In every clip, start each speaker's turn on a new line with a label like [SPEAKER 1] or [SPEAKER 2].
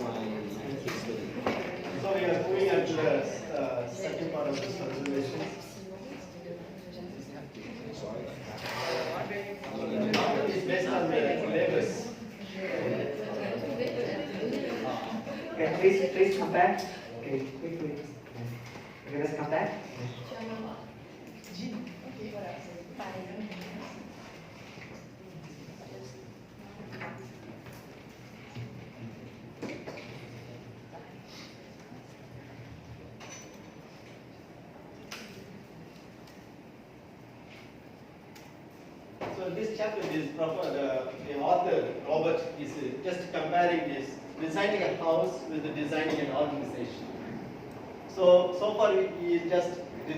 [SPEAKER 1] So we are moving on to the second part of this presentation. It's based on the labels.
[SPEAKER 2] Okay, please come back. Okay, quickly. Okay, let's come back.
[SPEAKER 1] So this chapter is the author Robert is just comparing this designing a house with the designing an organization. So far he just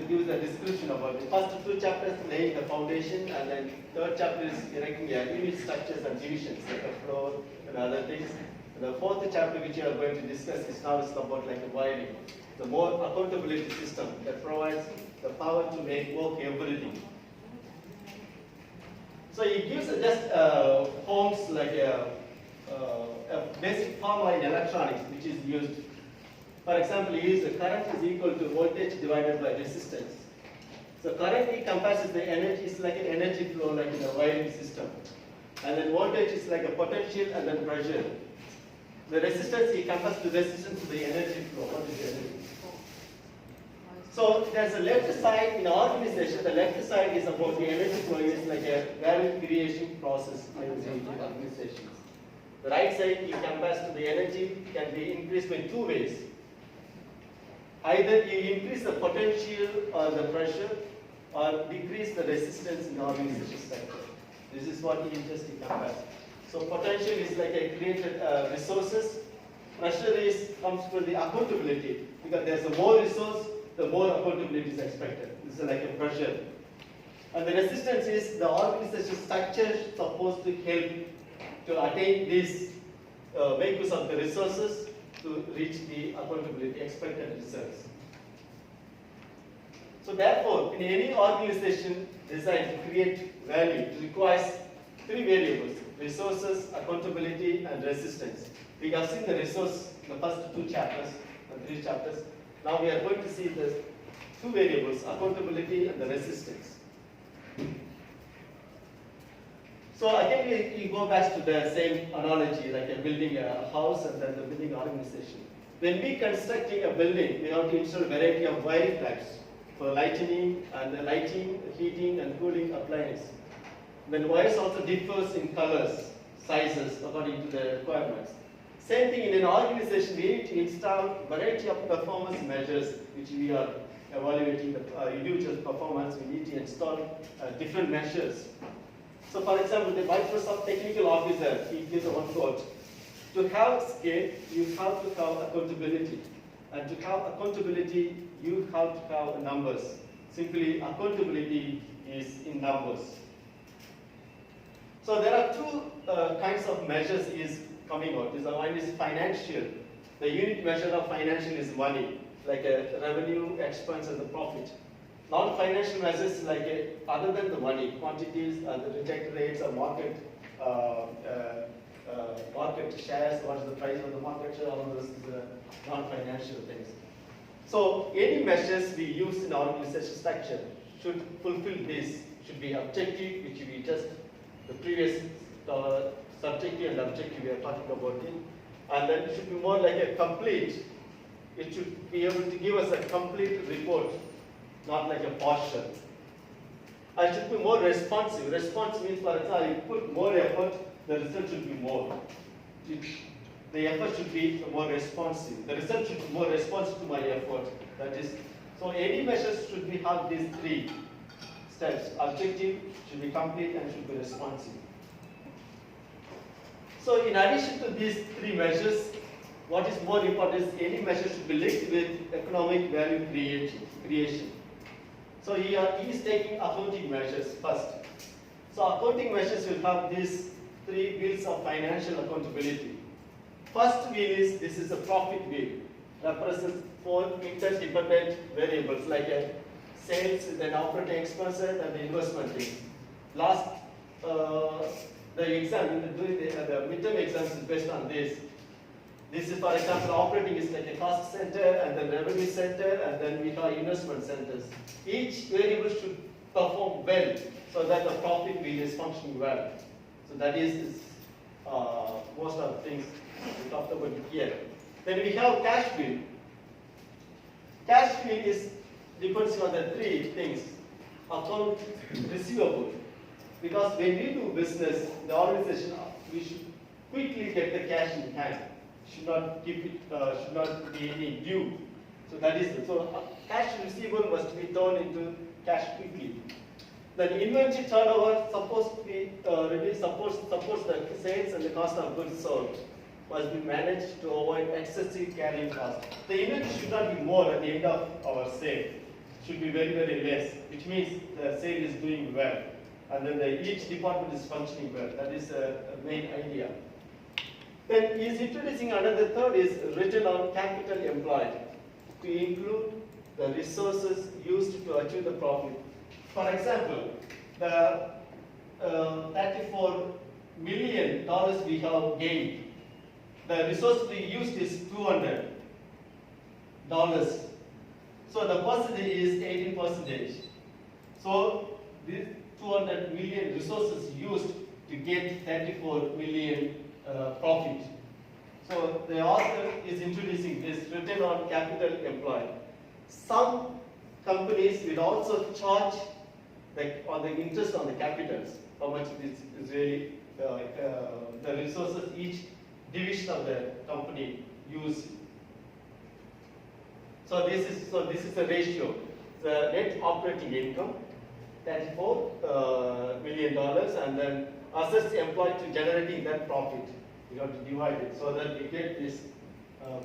[SPEAKER 1] gives a description about the first two chapters laying the foundation, and then third chapter is erecting unit structures and divisions like a floor and other things. And the fourth chapter, which we are going to discuss, is now is about like the wiring, the more accountability system that provides the power to make work everything. So he gives just forms like a basic formula in electronics which is used. For example, he uses current is equal to voltage divided by resistance. So current he compares the energy, is like an energy flow like in a wiring system. And then voltage is like a potential and then pressure. The resistance he compares the resistance to the energy flow. What is the energy? So there's a left side in organization. The left side is about the energy flow. It's like a value creation process in the organizations. The right side he compares to the energy can be increased by two ways. Either you increase the potential or the pressure, or decrease the resistance in the organization structure. This is what he just compares. So potential is like a created resources. Pressure comes from the accountability, because there's a more resource, the more accountability is expected. This is like a pressure. And the resistance is the organization structure supposed to help to attain these vehicles of the resources to reach the accountability expected results. So therefore, in any organization designed to create value, it requires three variables: resources, accountability, and resistance. We have seen the resource in the first two chapters and three chapters. Now we are going to see the two variables, accountability and the resistance. So again, we go back to the same analogy, like a building a house and then the building organization. When we constructing a building, we have to install a variety of wiring types for lighting, heating, and cooling appliances. Then wires also differs in colors, sizes according to the requirements. Same thing in an organization, we need to install a variety of performance measures which we are evaluating the individual performance. We need to install different measures. So for example, the Microsoft technical officer, he gives one quote: to have scale, you have to have accountability. And to have accountability, you have to have numbers. Simply, accountability is in numbers. So there are two kinds of measures is coming out. One is financial. The unit measure of financial is money, like a revenue, expense, and the profit. Non-financial measures like other than the money, quantities, the reject rates, or market shares, what is the price of the market share, all those non-financial things. So any measures we use in our organization structure should fulfill this, should be objective, which we just, the previous subjective and objective we are talking about it, and then it should be more like a complete, it should be able to give us a complete report, not like a partial. And it should be more responsive. Response means, for example, you put more effort, the result should be more. The effort should be more responsive. The result should be more responsive to my effort. That is, so any measures should be have these three steps. Objective, should be complete, and should be responsive. So in addition to these three measures, what is more important is any measure should be linked with economic value creation. So he is taking accounting measures first. So accounting measures will have these three wheels of financial accountability. First wheel is, this is a profit wheel, represents four interdependent variables like a sales, then operating expenses, and the investment things. Last, the exam, the midterm exams is based on this. This is, for example, operating is like a cost center, and then revenue center, and then we have investment centers. Each variable should perform well so that the profit wheel is functioning well. So that is most of the things we talked about here. Then we have cash wheel. Cash wheel is depends on the three things: account receivable. Because when we do business, the organization, we should quickly get the cash in hand. Should not keep it, should not be any due. So that is it. So cash receivable must be turned into cash quickly. Then inventory turnover supposed to be supports the sales and the cost of goods sold must be managed to avoid excessive carrying cost. The inventory should not be more at the end of our sale. Should be very, very less, which means the sale is doing well. And then each department is functioning well. That is a main idea. Then he is introducing another third is return on capital employed to include the resources used to achieve the profit. For example, the $34 million we have gained. The resource we used is $200. So the percentage is 18%. So this 200 million resources used to get 34 million profit. So the author is introducing this return on capital employed. Some companies will also charge on the interest on the capitals, how much this is really the resources each division of the company use. So this is the ratio. The net operating income, $34 million, and then assets employed to generating that profit. We have to divide it so that we get this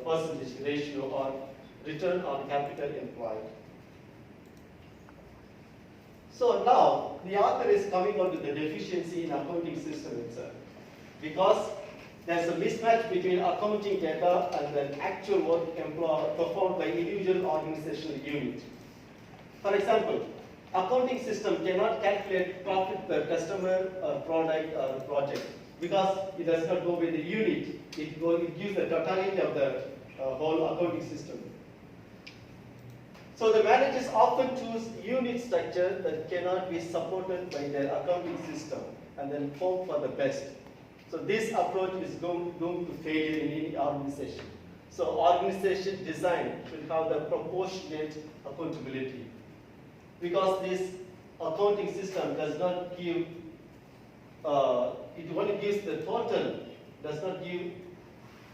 [SPEAKER 1] percentage ratio or return on capital employed. So now the author is coming on to the deficiency in accounting system itself, because there's a mismatch between accounting data and the actual work performed by individual organizational unit. For example, accounting system cannot calculate profit per customer or product or project because it does not go with the unit. It gives the totality of the whole accounting system. So the managers often choose unit structure that cannot be supported by their accounting system and then hope for the best. So this approach is doomed to failure in any organization. So organization design should have the proportionate accountability. Because this accounting system does not give, it only gives the total, does not give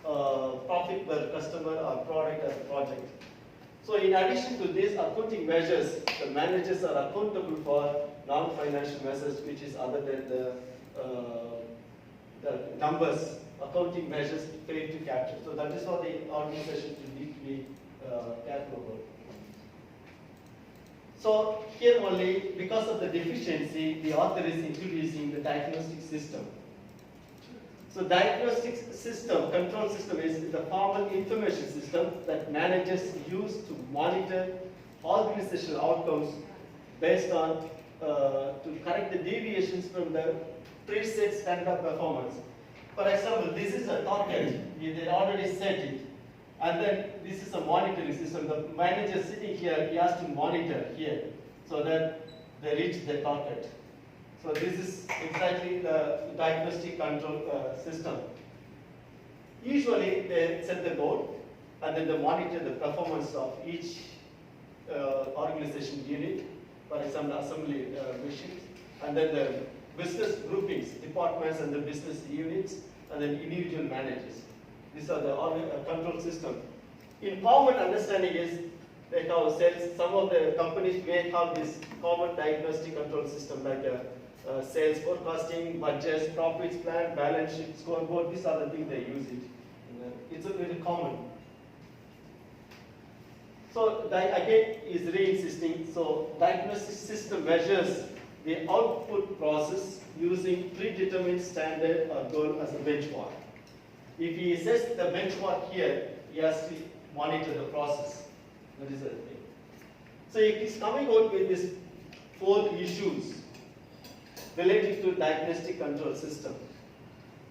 [SPEAKER 1] profit per customer or product as a project. So in addition to these accounting measures, the managers are accountable for non-financial measures, which is other than the numbers, accounting measures fail to capture. So that is what the organization need to be careful about. So here only, because of the deficiency, the author is introducing the diagnostic system. So diagnostic system, control system is the formal information system that managers use to monitor organizational outcomes based on, to correct the deviations from the preset standard of performance. For example, this is a target, they already set it. And then this is a monitoring system. The manager sitting here, he has to monitor here so that they reach the target. So this is exactly the diagnostic control system. Usually they set the goal and then they monitor the performance of each organization unit, for example, assembly machines, and then the business groupings, departments and the business units, and then individual managers. These are the control system. In common understanding is like how sales, some of the companies may have this common diagnostic control system like sales forecasting, budgets, profits plan, balance sheet, scoreboard. These are the things they use it. It's a very common. So again is re-insisting. So diagnostic system measures the output process using predetermined standard or goal as a benchmark. If he sets the benchmark here, he has to monitor the process. That is the thing. So he is coming out with these 4 issues related to diagnostic control system.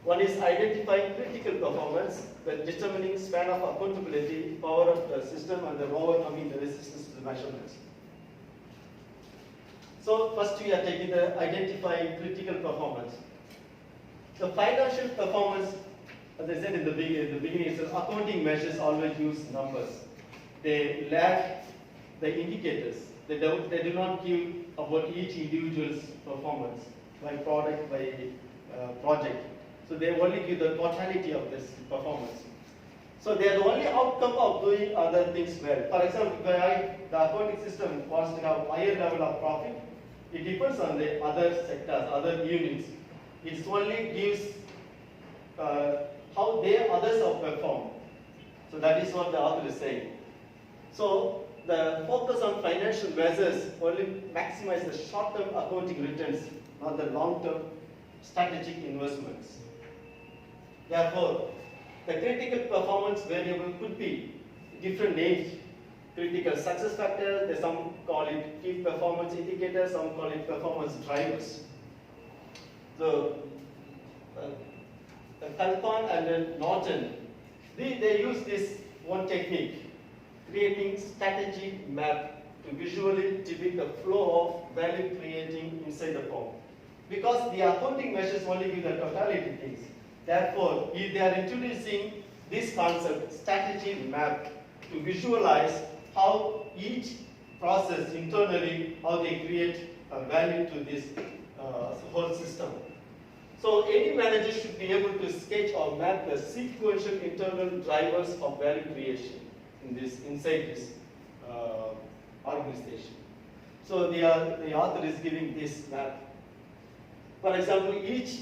[SPEAKER 1] One is identifying critical performance, then determining span of accountability, power of the system, and the overcoming the resistance to the measurements. So first we are taking the identifying critical performance. The financial performance, as I said in the beginning, is accounting measures always use numbers. They lack the indicators. They do not give about each individual's performance by product, by project. So they only give the totality of this performance. So they are the only outcome of doing other things well. For example, if the accounting system wants to have higher level of profit, it depends on the other sectors, other units. It only gives how others have performed. So that is what the author is saying. So the focus on financial measures only maximize the short-term accounting returns, not the long-term strategic investments. Therefore, the critical performance variable could be different names. Critical success factor, some call it key performance indicators, some call it performance drivers. So, Kalpan and then Norton, they use this one technique, creating strategy map to visually depict the flow of value creating inside the firm. Because the accounting measures only give the totality things. Therefore, if they are introducing this concept, strategy map, to visualize how each process internally, how they create value to this whole system. So any manager should be able to sketch or map the sequential internal drivers of value creation inside this organization. So the author is giving this map. For example, each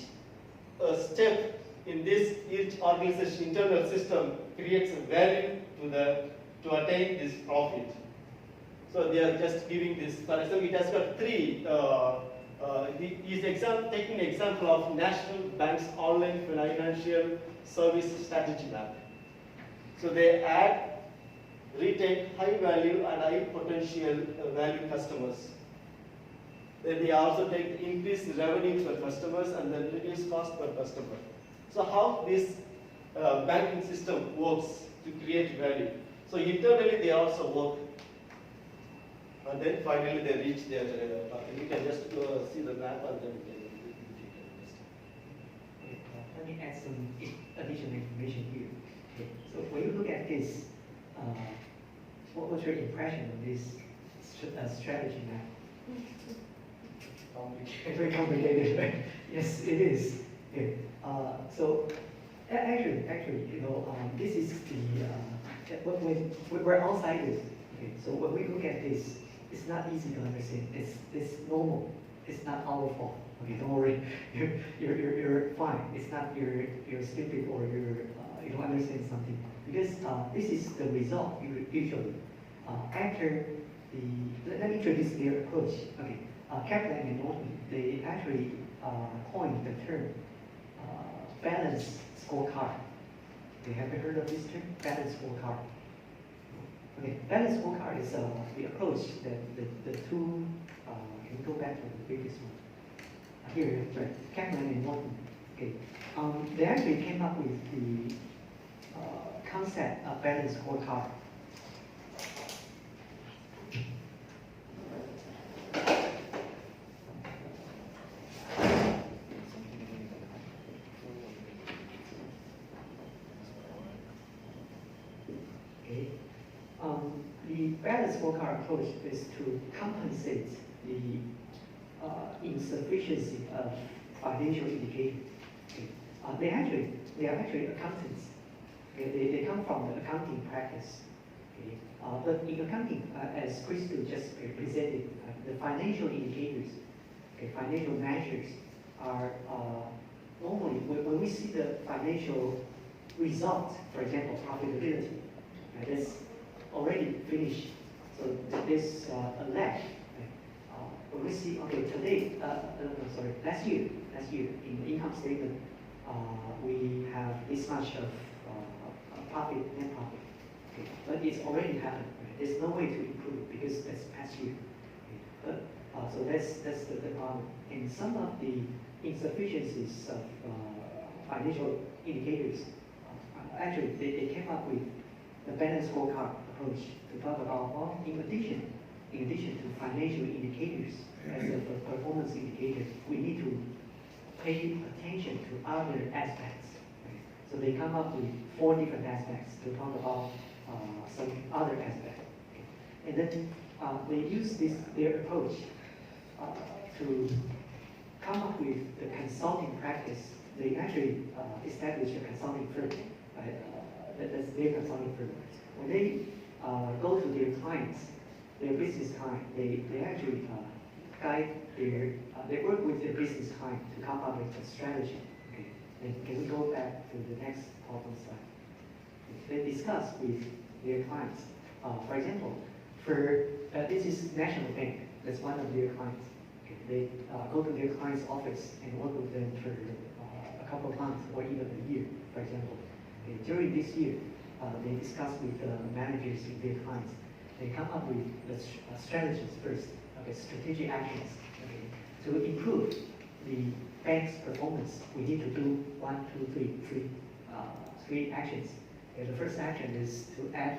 [SPEAKER 1] step in each organization internal system creates a value to attain this profit. So they are just giving this. For example, it has got three. He is taking an example of National Bank's online financial service strategy map. So they add, retain high value and high potential value customers. Then they also take increase revenue per customers and then reduce cost per customer. So how this banking system works to create value. So internally they also work. And then finally they reach their target. You can just see the map and then you can
[SPEAKER 2] let me add some additional information here. Okay. So when you look at this, what was your impression of this strategy map? Very complicated, right? Yes, it is. Okay. So actually, you know, this is when we're outsiders. Okay. So when we look at this, it's not easy to understand. It's normal. It's not our fault. Okay, don't worry. You're fine. It's not you're stupid or you don't understand something, because this is the result usually after the. Let me introduce their approach. Okay, Kaplan and Norton, they actually coined the term balance scorecard. They have you heard of this term, balance scorecard? Okay, balance scorecard is the approach that the two. Can we go back to the previous one? Here, right, Kaplan and Norton. Okay, they actually came up with the concept of balance scorecard. Okay, the balance scorecard approach is to compensate the insufficiency of financial indicators. Okay. They are actually accountants. Okay. They come from the accounting practice. Okay. But in accounting, as Crystal just presented, the financial indicators, okay, financial measures are normally when we see the financial result, for example, profitability, that's already finished. So there's a lag. When we see, okay, today, last year in the income statement, we have this much of profit, net profit. Okay. But it's already happened. Right? There's no way to improve it because that's past year. Okay. But so that's the problem. And some of the insufficiencies of financial indicators actually, they came up with the balanced scorecard approach to talk about, well, in addition to financial indicators as a performance indicator, we need to pay attention to other aspects. Right? So they come up with 4 different aspects to talk about some other aspects. Okay? And then they use their approach to come up with the consulting practice. They actually established a consulting firm. That's their consulting firm. When they go to their clients, their business client, they actually guide they work with their business client to come up with a strategy. Okay. And can we go back to the next problem slide? They discuss with their clients. For example, this is National Bank. That's one of their clients. Okay. They go to their client's office and work with them for a couple of months or even a year, for example. Okay. During this year, they discuss with the managers in their clients. They come up with the strategies first, okay, strategic actions. Okay. To improve the bank's performance, we need to do 1, 2, 3, 3 actions. Okay. The first action is to add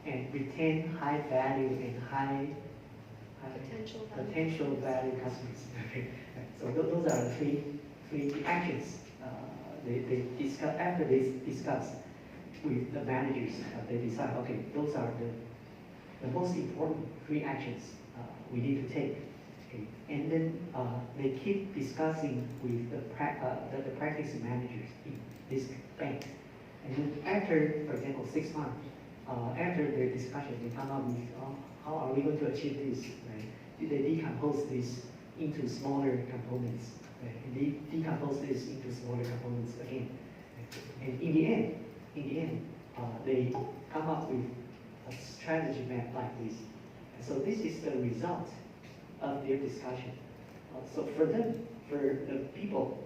[SPEAKER 2] and retain high value and high potential value customers. Okay. So those are the three actions they discuss. After they discuss with the managers, they decide, okay, those are the most important 3 actions we need to take. Okay. And then they keep discussing with the practice managers in this bank. And then after, for example, 6 months, after their discussion, they come up with how are we going to achieve this, right? They decompose this into smaller components, right? And they decompose this into smaller components again. And in the end, they come up with a strategy map like this. And so this is the result of their discussion. So for them, for the people,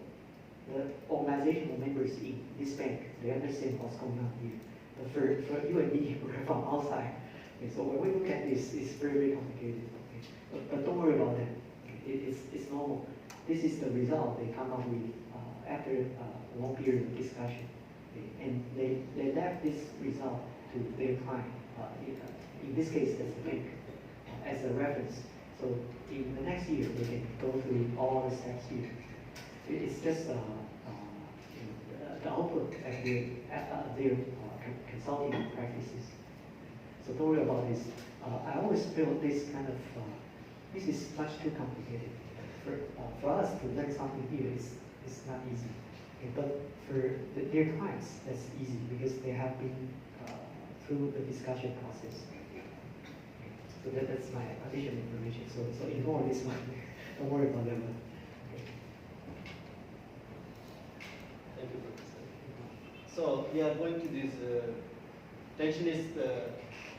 [SPEAKER 2] the organizational members in this bank, they understand what's going on here. But for you and me, we're from outside. Okay, so when we look at this, it's very, very complicated. Okay? But don't worry about that. Okay? It's normal. This is the result they come up with after a long period of discussion. Okay? And they left this result to their client. In this case, that's the bank, as a reference. So in the next year, they can go through all the steps here. It's just the output of their consulting practices. So don't worry about this. I always feel this kind of, this is much too complicated. For us to learn something here is not easy. Okay, but for their clients, that's easy because they have been through the discussion process. Okay. So that's my additional information. So ignore this one. Don't worry about that one. Okay.
[SPEAKER 1] Thank you, Professor. So we are going to this tension is the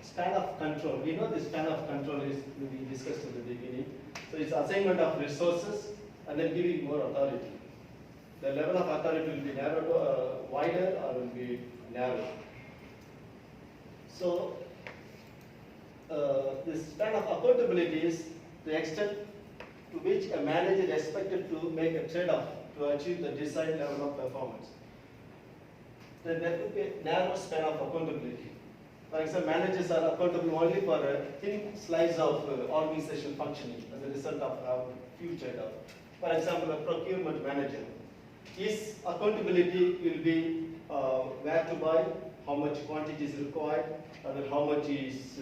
[SPEAKER 1] span of control. We know the span of control is we discussed in the beginning. So it's assignment of resources and then giving more authority. The level of authority will be narrow, wider, or will be narrow. So the span of accountability is the extent to which a manager is expected to make a trade-off to achieve the desired level of performance. Then there could be a narrow span of accountability. For example, managers are accountable only for a thin slice of organizational functioning as a result of a few trade-offs. For example, a procurement manager. His accountability will be where to buy, how much quantity is required, and then how much is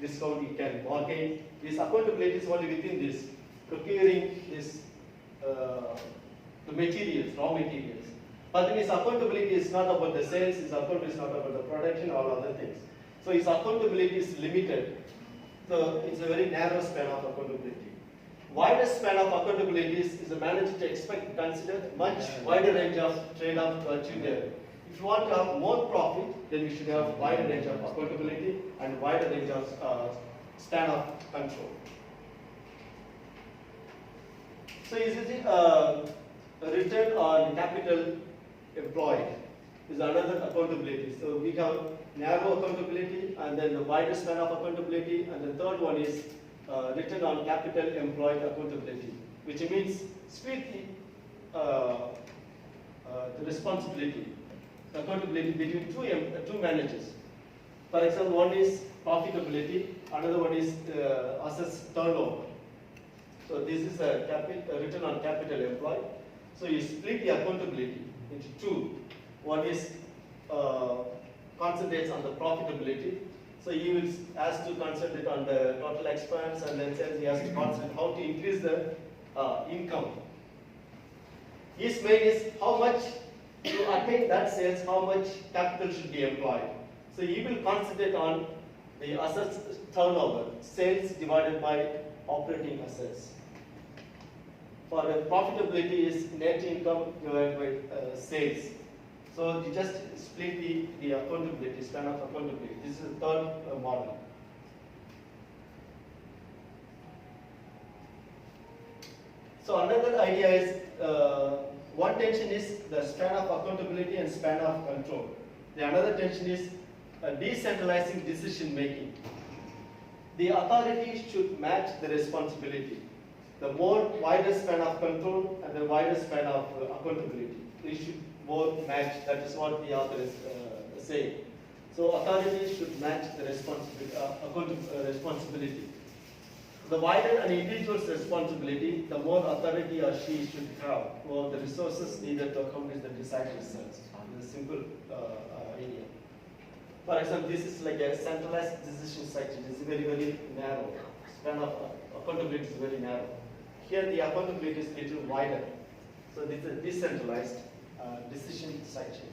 [SPEAKER 1] discount he can bargain. His accountability is only within this, procuring this, the materials, raw materials. But then his accountability is not about the sales, his accountability is not about the production, or other things. So his accountability is limited. So it's a very narrow span of accountability. Wider span of accountability is a manager to expect to consider much wider range of trade-off to achieve there. If you want to have more profit, then you should have wider range of accountability and wider range of span of control. So is it a return on capital employed is another accountability. So we have narrow accountability and then the wider span of accountability, and the third one is return on capital employed accountability, which means split the responsibility. accountability between two managers. For example, one is profitability, another one is assets turnover. So this is a return on capital employed. So you split the accountability into two. One is concentrates on the profitability. So he will has to concentrate on the total expense, and then says he has to concentrate how to increase the income. His main is how much to attain that sales, how much capital should be employed. So he will concentrate on the assets turnover, sales divided by operating assets. For the profitability is net income divided by sales. So you just split the accountability, span of accountability. This is the third model. So another idea is, one tension is the span of accountability and span of control. The another tension is decentralizing decision making. The authority should match the responsibility. The more wider span of control and the wider span of accountability, they should more match. That is what the author is saying. So authority should match the responsibility. The wider an individual's responsibility, the more authority or she should have, or the resources needed to accomplish the desired results. It's a simple idea. For example, this is like a centralized decision structure. It is very, very narrow. Span of accountability is very narrow. Here the accountability is a little wider. So this is a decentralized decision structure.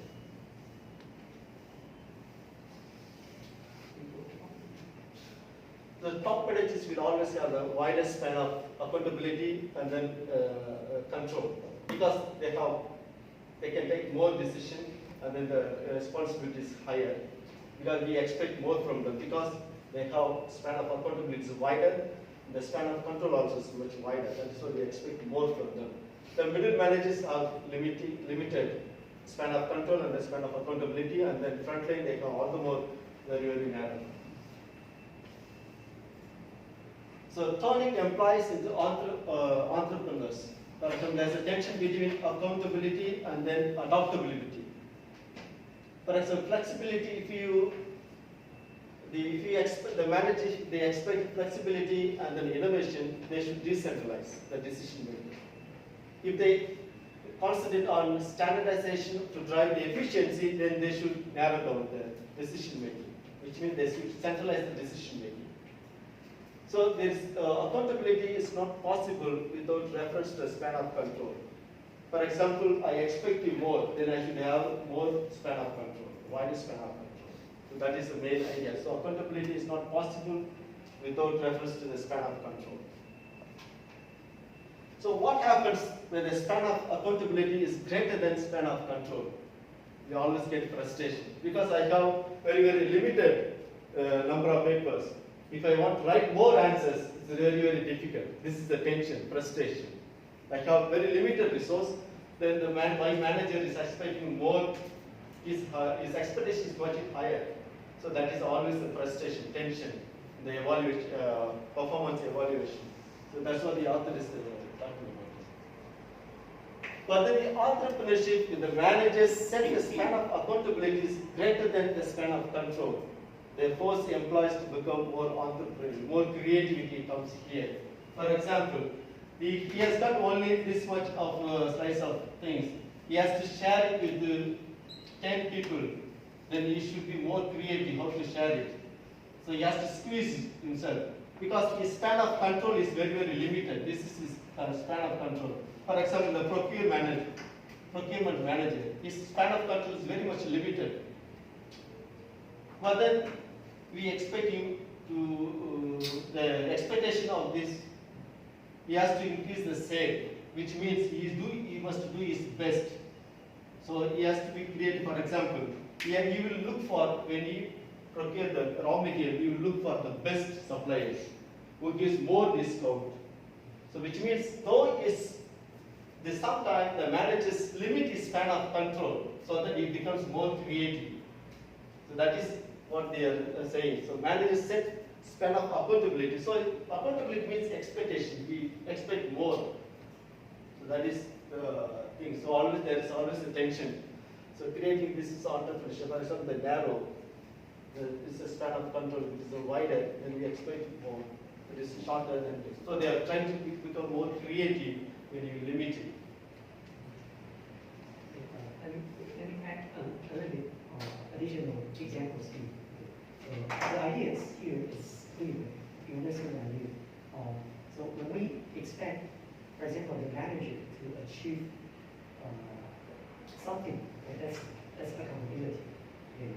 [SPEAKER 1] The top managers will always have the widest span of accountability and then control, because they can take more decision and then the responsibility is higher, because we expect more from them, because they have span of accountability is wider, the span of control also is much wider, and so we expect more from them. The middle managers have limited span of control and the span of accountability, and then frontline they have all the more very, very narrow. So turning employees into entrepreneurs. For example, there's a tension between accountability and then adaptability. For example, flexibility, the managers, they expect flexibility and then innovation, they should decentralize the decision making. If they concentrate on standardization to drive the efficiency, then they should narrow down the decision making, which means they should centralize the decision making. So this accountability is not possible without reference to a span of control. For example, I expect you more, then I should have more span of control, wider span of control. So that is the main idea. So accountability is not possible without reference to the span of control. So what happens when the span of accountability is greater than span of control? We always get frustration, because I have very, very limited number of papers. If I want to write more answers, it's very, very difficult. This is the tension, frustration. I have very limited resource, then my manager is expecting more, his expectation is much higher. So that is always the frustration, tension, the evaluation, performance evaluation. So that's what the author is talking about. But then the entrepreneurship, with the managers set the span of accountability is greater than the span of control. They force the employees to become more entrepreneurial, more creativity comes here. For example, he has got only this much of a slice of things. He has to share it with 10 people. Then he should be more creative how to share it. So he has to squeeze himself, because his span of control is very, very limited. This is his span of control. For example, the procurement manager, his span of control is very much limited. But then we expect him to, the expectation of this, he has to increase the sale, which means he must do his best. So he has to be creative. For example, he will look for, when he procure the raw material, he will look for the best suppliers who gives more discount. So which means, though sometimes the managers limit his span of control so that he becomes more creative. So that is what they are saying. So managers set span of accountability. So accountability means expectation. We expect more. So that is the thing. So there is always a tension. So creating this sort of separation, the narrow, this is span of control, it is wider, then we expect it more. It is shorter than this. So they are trying to become more creative when you limit it.
[SPEAKER 2] Let me add a little bit additional examples here. The idea here is clear. You understand the idea. So when we expect, for example, the manager to achieve something, that's accountability. Okay.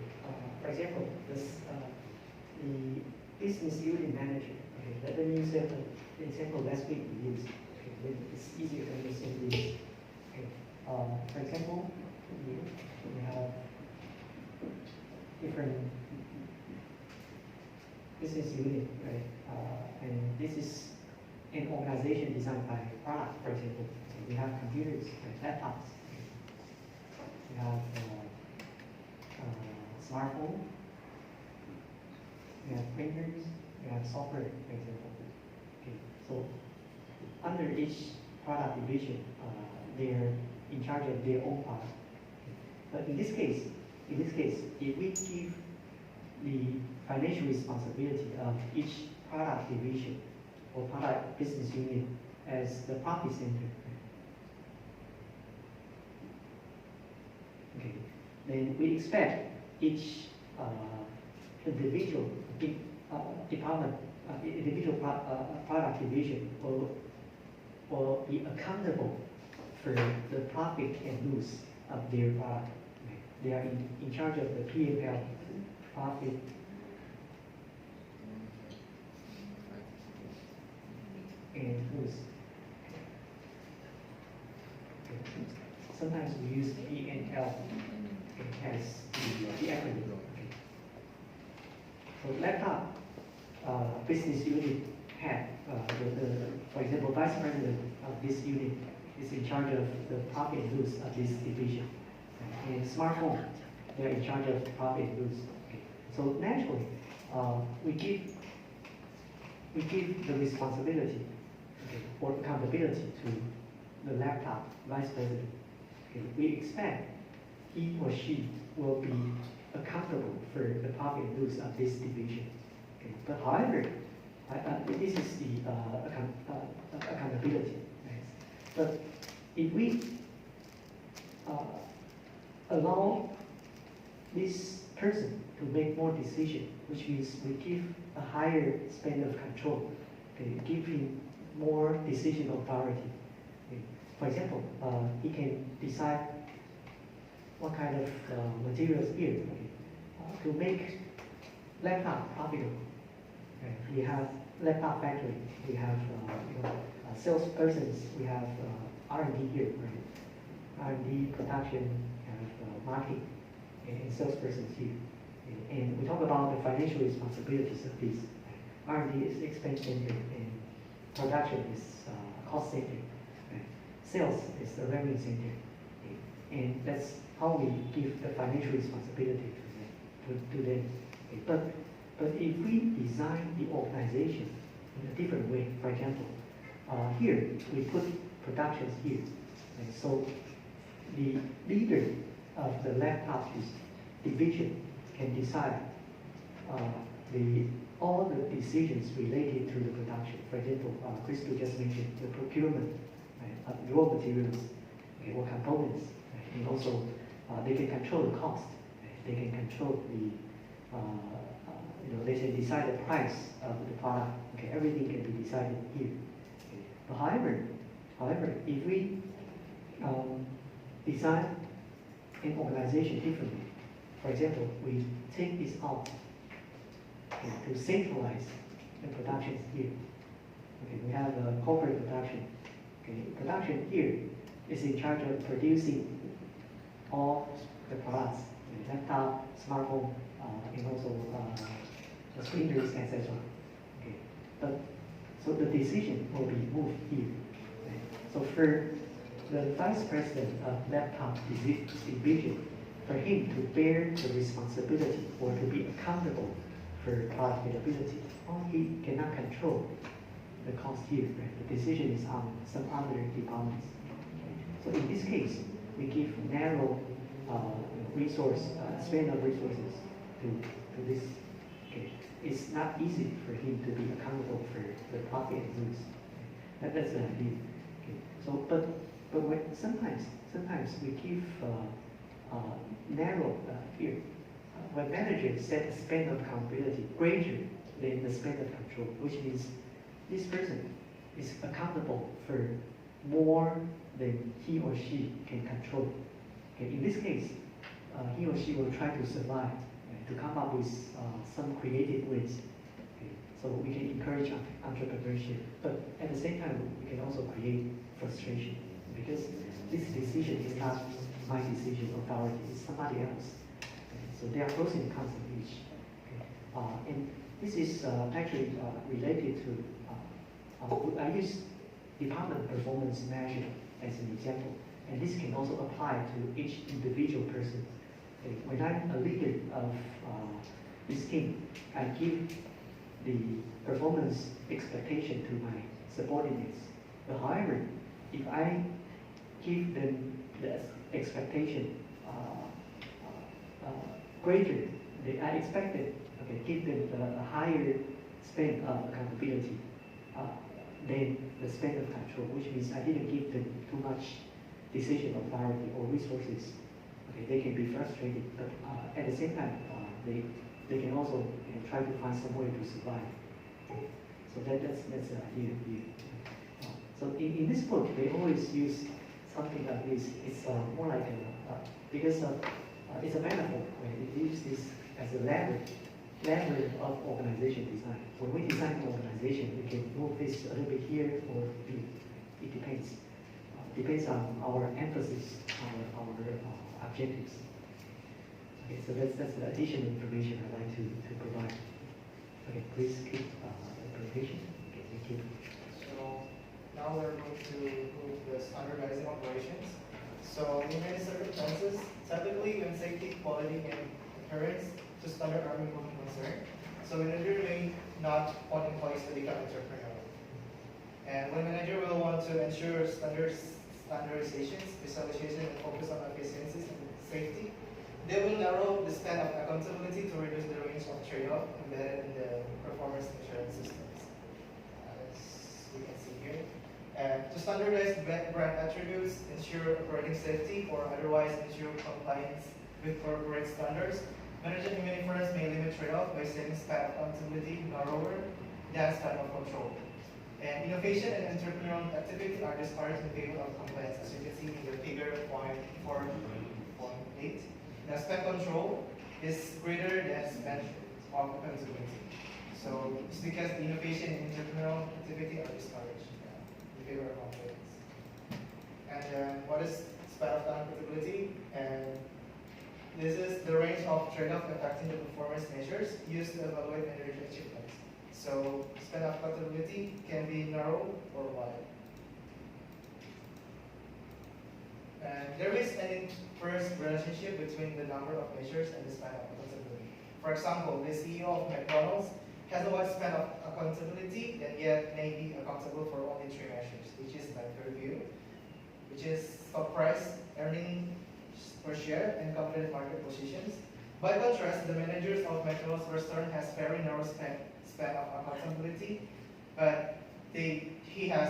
[SPEAKER 2] For example, the business unit manager. Okay. Let me use the example last week we used. Okay. Then it's easier to understand this. Okay. For example, we have different business unit, right? And this is an organization designed by product, for example. So we have computers, laptops. We have smartphone. We have printers. We have software, for example. Okay. So under each product division, they're in charge of their own product. But in this case, if we give the financial responsibility of each product division or product business unit as the profit center, okay, then we expect each individual department, individual product division will be accountable for the profit and loss of their product. They are in charge of the P&L, profit and loss. Sometimes we use P&L as the acronym. So laptop business unit head, for example, vice president of this unit is in charge of the profit and loss of this division. And smartphone, they're in charge of profit and loss. Okay. So naturally, we give the responsibility, okay, or accountability to the laptop vice president. Okay. We expect he or she will be accountable for the profit and loss of this division. Okay. But however, this is the accountability. Right? But if we allow this person to make more decision, which means we give a higher span of control, okay, give him more decision authority. Okay. For example, he can decide what kind of materials here, okay, to make laptop profitable. Okay. We have laptop factory, we have salespersons, we have R&D here, right? R&D, production, marketing, and salespersons here. And we talk about the financial responsibilities of this. R&D is expense center, and production is cost center. Sales is the revenue center. And that's how we give the financial responsibility to them. But if we design the organization in a different way, for example, here we put productions here. And so the leader of the laptop division can decide all the decisions related to the production. For example, Crystal just mentioned the procurement, right, of raw materials, okay, or components, right, and also they can control the cost. Right, they can control the, they can decide the price of the product. Okay, everything can be decided here. Okay. But however, if we design an organization differently, for example, we take this out, okay, to centralize the productions here. Okay, we have a corporate production. Okay, production here is in charge of producing all the products, laptop, smartphone, and also the printers, etc. Okay, but so the decision will be moved here. Okay. So for the vice president of laptop division, for him to bear the responsibility or to be accountable for profitability, he cannot control the cost here. Right? The decision is on some other departments. Okay. So in this case, we give narrow spend of resources to this. Okay. It's not easy for him to be accountable for the profit and lose. That's the idea. Okay. So, but when sometimes we give narrow here. When managers set a span of accountability greater than the span of control, which means this person is accountable for more than he or she can control. Okay, in this case, he or she will try to survive, to come up with some creative ways. Okay, so we can encourage entrepreneurship, but at the same time, we can also create frustration because this decision is not my decision, authority, it's somebody else. Okay, so there are pros and cons of each. Okay, and this is actually related to, I use department performance measure as an example, and this can also apply to each individual person. Okay, when I'm a leader of this team, I give the performance expectation to my subordinates. But however, if I give them the expectation greater than I expected, okay, give them a higher span of accountability than the span of control, which means I didn't give them too much decision authority or resources. Okay, they can be frustrated, but at the same time, they can also try to find some way to survive. Okay. So that's the idea here. So in this book, they always use something like this. It's more like because it's a metaphor. Right? They use this as a ladder of organization design. When we design an organization, we can move this a little bit here or here. It depends. Depends on our emphasis, our objectives. Okay, so that's the additional information I'd like to provide. Okay, please keep the presentation. Okay, thank you.
[SPEAKER 3] So now we're going to move the standardizing operations. So in many circumstances, typically when safety, quality, and adherence to standard are important concern, so manager may not put in place to become entrepreneurial. And when manager will want to ensure standardization, specialization, and focus on efficiency and safety, they will narrow the span of accountability to reduce the range of trade-off embedded in the performance assurance systems, as we can see here. And to standardize brand attributes, ensure operating safety, or otherwise ensure compliance with corporate standards, management in many firms may limit trade-off by setting span of accountability narrower than span of control. And innovation and entrepreneurial activity are discouraged in favor of compliance, as you can see in the figure 4.8. The span control is greater than span of accountability. So it's because the innovation and entrepreneurial activity are discouraged in favor of compliance. And what is span of accountability? And this is the range of trade-off affecting the performance measures used to evaluate manager achievements. So span of accountability can be narrow or wide. And there is an inverse relationship between the number of measures and the span of accountability. For example, the CEO of McDonald's has a wide span of accountability and yet may be accountable for only 3 measures, which is like review, which is stock price, earnings per share, and competitive market positions. By contrast, the managers of McDonald's restaurant has very narrow span of accountability, but he has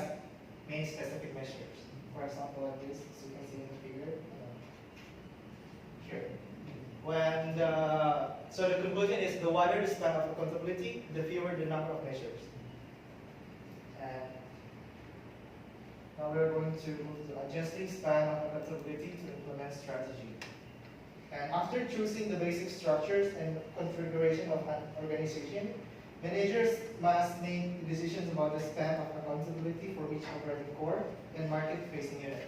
[SPEAKER 3] many specific measures. For example, like this, as you can see in the figure here. So the conclusion is the wider the span of accountability, the fewer the number of measures. And now we're going to move to adjusting span of accountability to implement strategy. And after choosing the basic structures and configuration of an organization, managers must make decisions about the span of accountability for each operating core and market-facing unit.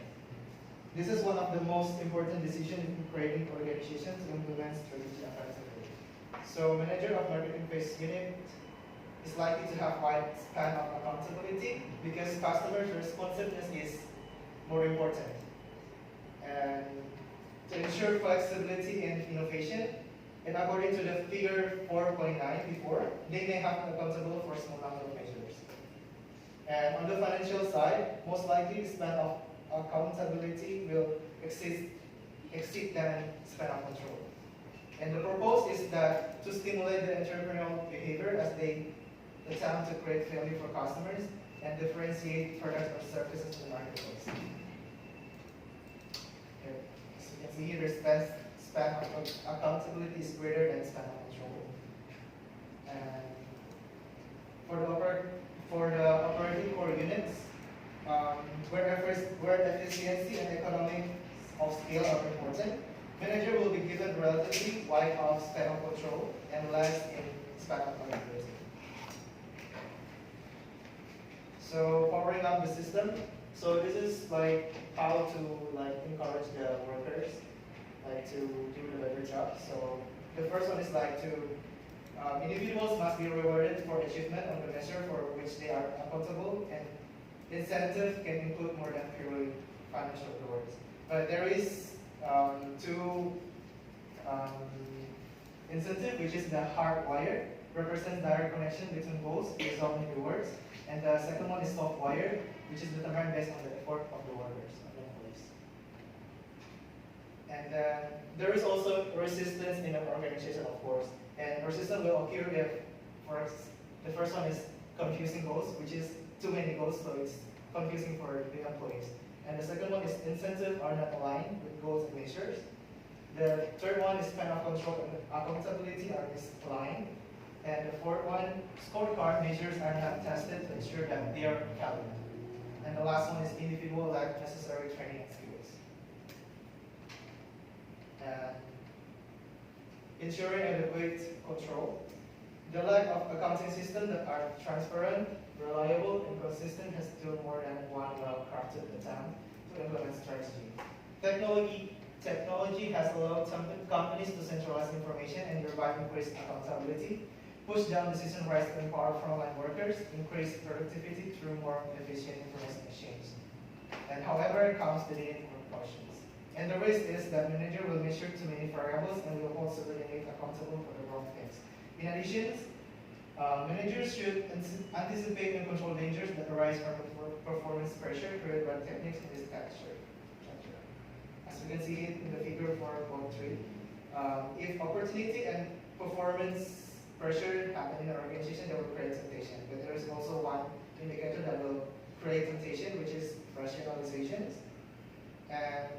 [SPEAKER 3] This is one of the most important decisions in creating organizations to implement strategy effectively. So, manager of marketing-facing unit is likely to have wide span of accountability because customers' responsiveness is more important. And to ensure flexibility and innovation, and according to the figure 4.9 before, they may have accountable for a small number of measures. And on the financial side, most likely the span of accountability will exist exceed than span of control. And the purpose is that to stimulate the entrepreneurial behavior as they attempt to create value for customers and differentiate products or services in the marketplace. Here, as you can see here, the span of accountability is greater than span of control. And for the operating core units, where efficiency and economy of scale are important, manager will be given relatively wide of span of control and less in span of accountability. So powering up the system. So this is like how to like encourage the workers like to do the better job. So the first one is like to individuals must be rewarded for achievement of the measure for which they are accountable, and incentive can include more than purely financial rewards. But there is two incentive, which is the hardwired, represents direct connection between goals, result in rewards, and the second one is soft-wired, which is determined based on the effort of the workers, of the employees. And then there is also resistance in an organization, of course. And resistance will occur if, the first one is confusing goals, which is too many goals, so it's confusing for the employees. And the second one is incentives are not aligned with goals and measures. The third one is span of control and accountability are misaligned. And the fourth one, scorecard measures are not tested to ensure that they are valid. And the last one is individual lack necessary training and skills. And ensuring adequate control. The lack of accounting systems that are transparent, reliable, and consistent has still more than one well-crafted attempt to implement strategy. Technology has allowed some companies to centralize information and thereby increase accountability, push down decision rights to empower frontline workers, increase productivity through more efficient information exchange. And however, comes the need for precautions. And the risk is that manager will measure too many variables and will also remain accountable for the wrong things. In addition, managers should anticipate and control dangers that arise from performance pressure created by techniques in this structure. As we can see it in the figure 4.3, if opportunity and performance pressure happen in an organization, they will create temptation. But there is also one indicator that will create temptation, which is rationalizations. And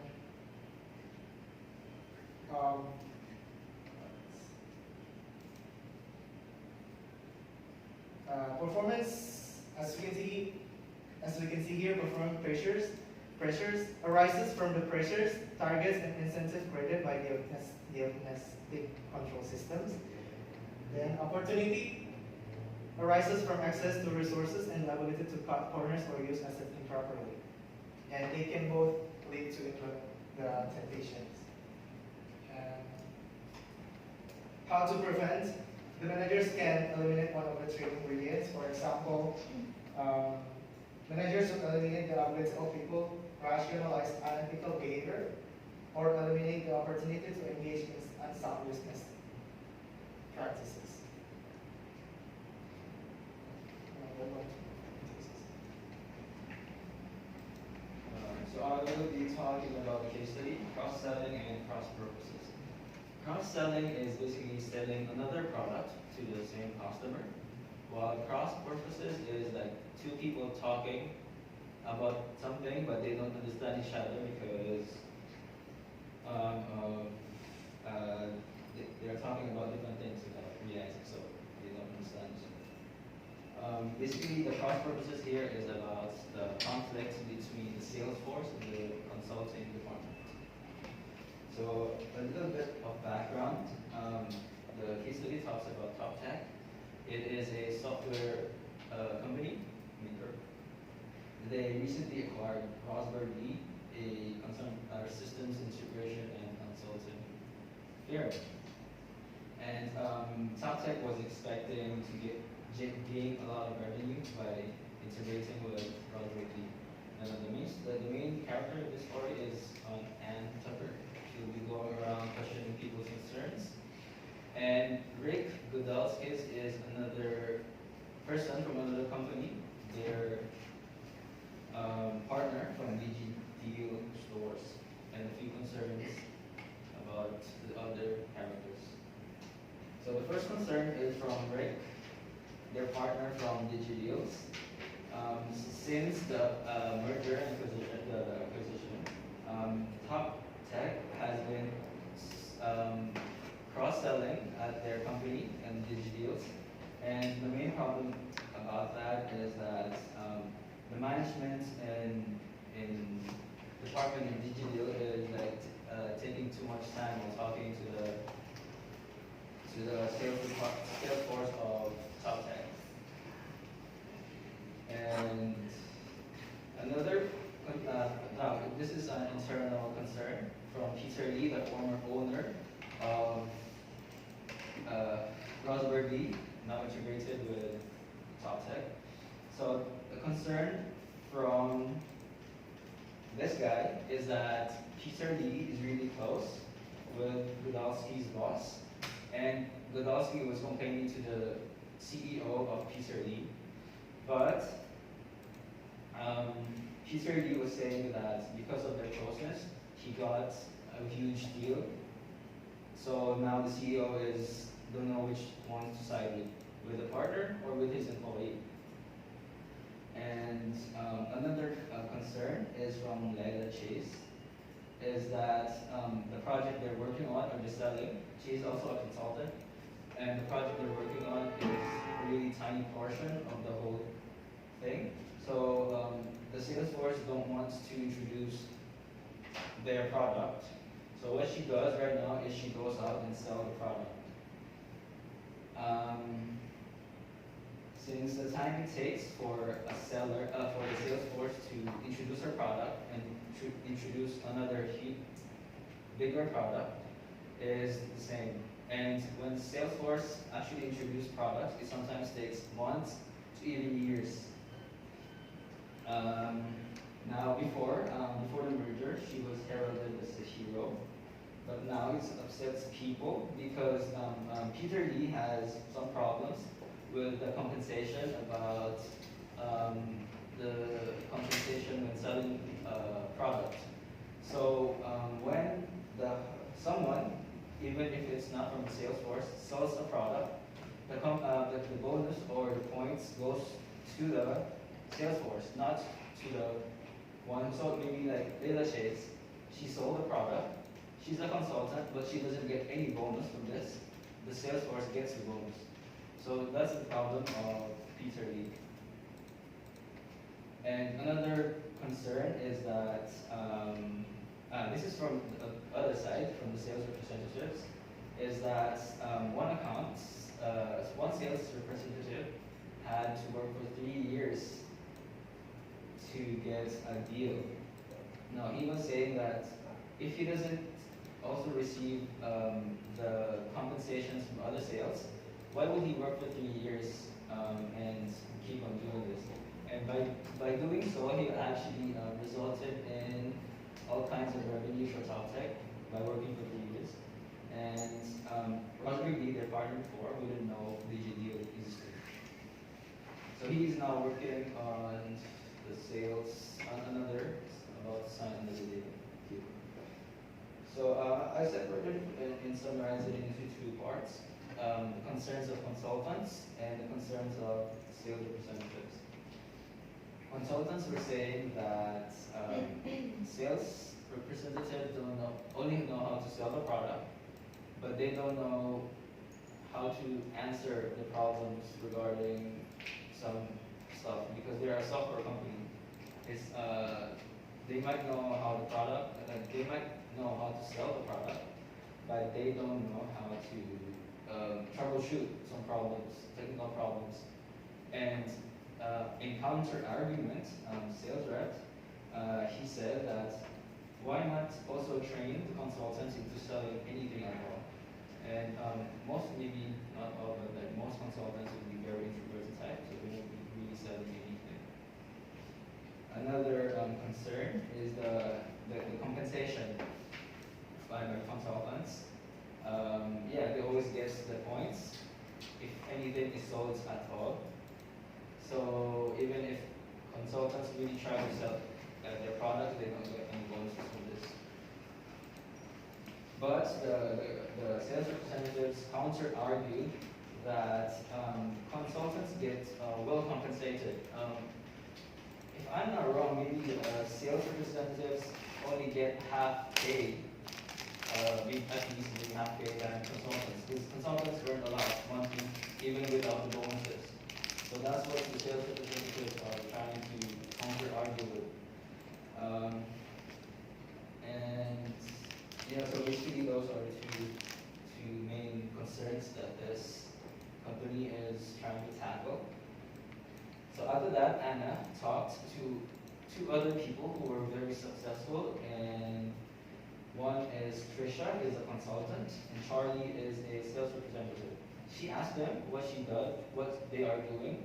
[SPEAKER 3] performance, as we can see here, performance pressures arises from the pressures, targets, and incentives created by diagnostic control systems. Then opportunity arises from access to resources and the ability to cut corners or use assets improperly. And they can both lead to the temptations. How to prevent? The managers can eliminate one of the three ingredients. For example, managers should eliminate the ability of people rationalize unethical behavior, or eliminate the opportunity to engage in unsound business practices.
[SPEAKER 4] So I will be talking about the case study, cross-selling and cross-purposes. Cross-selling is basically selling another product to the same customer, while cross-purposes is like two people talking about something, but they don't understand each other because they're talking about different things without realizing, so they don't understand each other. Basically, the cross-purposes here is about the conflict between the sales force and the consulting department. So a little bit of background. The case study talks about TopTech. It is a software company maker. They recently acquired Rosberg-Lee, a systems integration and consulting firm. And TopTech was expecting to gain a lot of revenue by integrating with Rosberg-Lee. And the main character of this story is Ann Tucker. She'll be going around questioning people's concerns. And Rick Godalskis is another person from another company. Their partner from DG Deal Stores, and a few concerns about the other characters. So the first concern is from Rick, their partner from DigiDeals. Since the merger and acquisition, Top Tech has been cross-selling at their company and DigiDeals, and the main problem about that is that the management in department in DigiDeal is like taking too much time while talking to the sales force of Top Tech. And another, now this is an internal concern from Peter Lee, the former owner of Raspberry, now integrated with Top Tech. So the concern from this guy is that Peter Lee is really close with Godowski's boss, and Godowski was complaining to the CEO of Peter Lee, but Peter Lee was saying that because of their closeness, he got a huge deal. So now the CEO don't know which one to side with the partner or with his employee. And another concern is from Leila Chase, is that the project they're working on or they're selling, she's also a consultant, and the project they're working on is a really tiny portion of the whole thing. So the sales force don't want to introduce their product. So what she does right now is she goes out and sells the product. Since the time it takes for a seller, for the sales force to introduce her product and to introduce another bigger product is the same. And when the sales force actually introduce products, it sometimes takes months to even years. Now before the merger, she was heralded as a hero, but now it upsets people because Peter Lee has some problems with the compensation about the compensation when selling product. So when someone, even if it's not from the sales force, sells a product, the bonus or the points goes to the sales force, not to the one. So maybe like Leila Chase, she sold the product, she's a consultant, but she doesn't get any bonus from this. The sales force gets the bonus. So that's the problem of Peter Lee. And another concern is that, this is from the other side, from the sales representatives, is that one sales representative had to work for 3 years to get a deal. Now he was saying that if he doesn't also receive the compensations from other sales, why would he work for 3 years and keep on doing this? And by doing so, he actually resulted in all kinds of revenue for Top Tech by working for 3 years. And Raspberry, their partner before, we didn't know DigiDeal existed. So he's now working on the sales, about to sign another deal. So I separated and summarized it into 2 parts. The concerns of consultants and the concerns of sales representatives. Consultants were saying that sales representatives only know how to sell the product, but they don't know how to answer the problems regarding some stuff because they're a software company. They might know how the product, they might know how to sell the product, but they don't know how to troubleshoot some problems, technical problems. And in counter argument, sales rep, he said that why not also train the consultants into selling anything at all? And most, maybe not all, but like most consultants would be very introverted type, so they won't be really selling anything. Another concern is the compensation by the consultants. Yeah, they always get the points if anything is sold at all. So even if consultants really try to sell their product, they don't get any bonuses from this. But the sales representatives counter-argue that consultants get well compensated. If I'm not wrong, maybe sales representatives only get half pay, maybe at least maybe half pay than consultants. Because consultants earn a lot monthly, even without the bonuses. So that's what the sales representatives are trying to counter-argue with. And yeah, so basically those are two main concerns that this company is trying to tackle. So after that, Anna talked to two other people who were very successful, and one is Trisha, is a consultant, and Charlie is a sales representative. She asked them what she does, what they are doing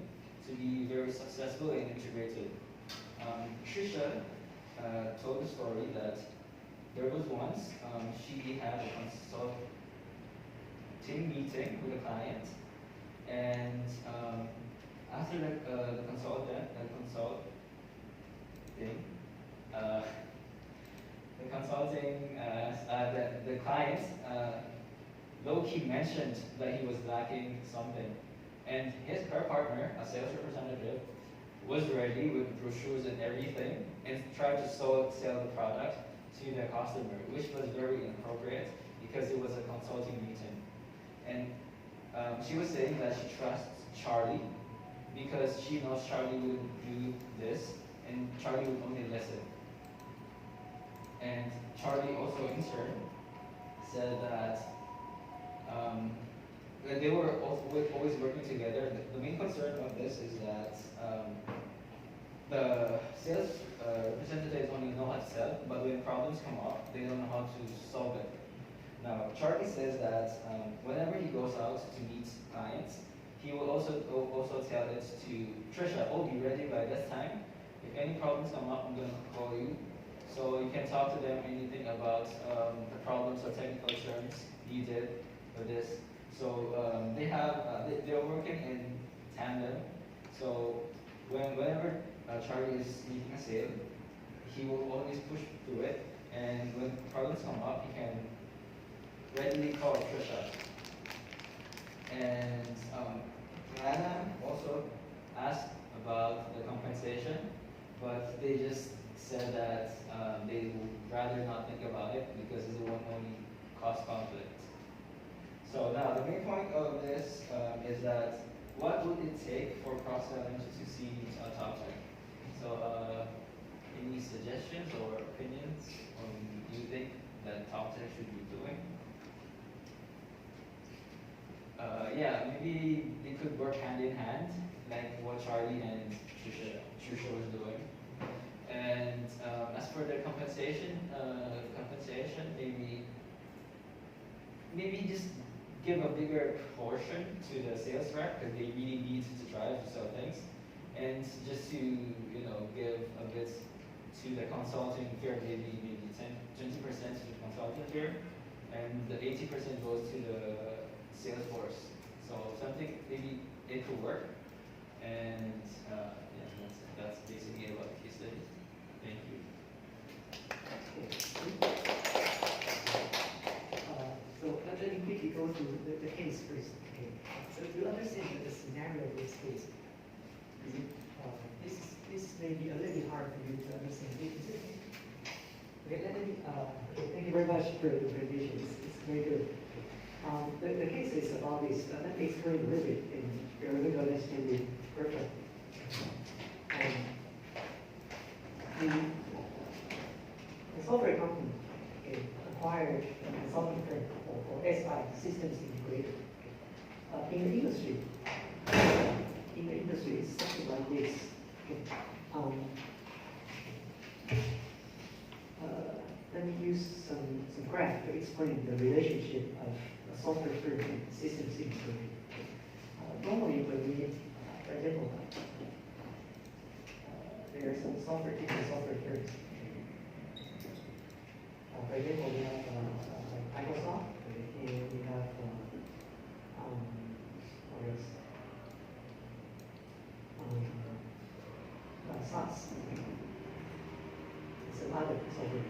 [SPEAKER 4] to be very successful and integrated. Trisha told the story that there was once she had a consulting meeting with a client, and after the consulting, the client low-key mentioned that he was lacking something, and her partner, a sales representative, was ready with brochures and everything, and tried to sell the product to the customer, which was very inappropriate because it was a consulting meeting. And she was saying that she trusts Charlie because she knows Charlie would do this, and Charlie would only listen. And Charlie also in turn said that they were always working together. The main concern of this is that the sales representatives only know how to sell, but when problems come up, they don't know how to solve it. Now, Charlie says that whenever he goes out to meet clients, he will also tell it to Trisha, oh, be ready by this time. If any problems come up, I'm going to call you. So you can talk to them anything about the problems or technical terms needed for this. So they're working in tandem. So whenever Charlie is making a sale, he will always push through it. And when problems come up, he can readily call Trisha. And Anna also asked about the compensation, but they just said that they would rather not think about it because it won't only cause conflict. So now the main point of this is that what would it take for cross-selling to succeed in TopTech? So any suggestions or opinions on you think that TopTech should be doing? Yeah, maybe they could work hand in hand, like what Charlie and Trisha was doing. And as for the compensation, maybe just give a bigger portion to the sales rep because they really need to drive to sell things, and just to give a bit to the consulting firm, maybe 20% to the consulting firm, and the 80% goes to the sales force. So something maybe it could work, and yeah, that's basically about the case study. Thank you.
[SPEAKER 2] So let me quickly go through the case first. Okay. So to understand the scenario of this case, this may be a little bit hard for you to understand. Okay, thank you very much for the presentation. It's very good. The case is about this. Let me explain a little bit, and you're going to understand it perfectly. The software company acquired a consulting firm or SI, Systems Integrator. In the industry, it's something like this. Let me use some graph to explain the relationship of a software firm and systems integrator. Normally, when we, for example, there are some different software firms. For example, we have Microsoft, and we have what else? SAS. It's another software.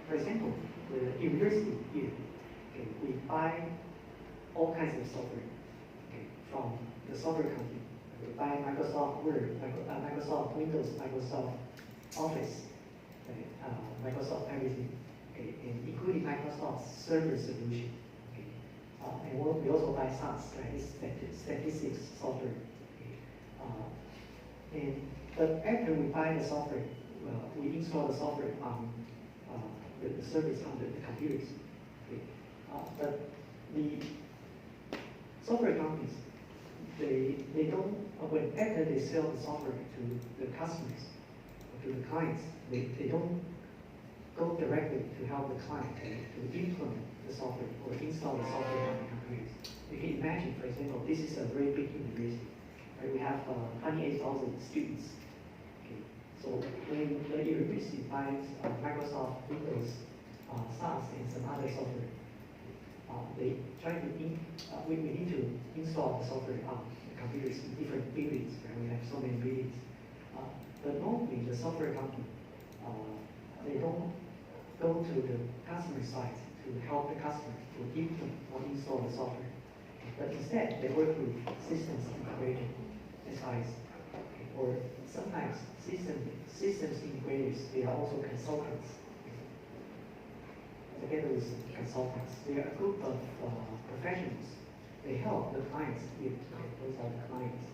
[SPEAKER 2] For example, the here. Okay, we buy all kinds of software, okay, from the software company. We buy Microsoft Word, Microsoft Windows, Microsoft Office, okay, Microsoft everything, okay, and including Microsoft Server solution. Okay. And we also buy SaaS, right? It's statistics software. Okay. But after we buy the software, we install the software on the service on the computers. Okay. But the software companies, they don't, when after they sell the software to the customers, or to the clients, they don't go directly to help the client to implement the software or install the software on the computers. You can imagine, for example, this is a very big university. Right? We have 28,000 students. Okay. So when the university buys Microsoft Windows, SaaS, and some other software, they try to we need to install the software on the computers in different buildings. Right? We have so many buildings. But normally the software company, they don't go to the customer side to help the customer to implement or install the software. But instead, they work with systems integrator, SIs, or sometimes systems integrators, they are also consultants. Together with consultants, they are a group of professionals. They help the clients, if those are the clients.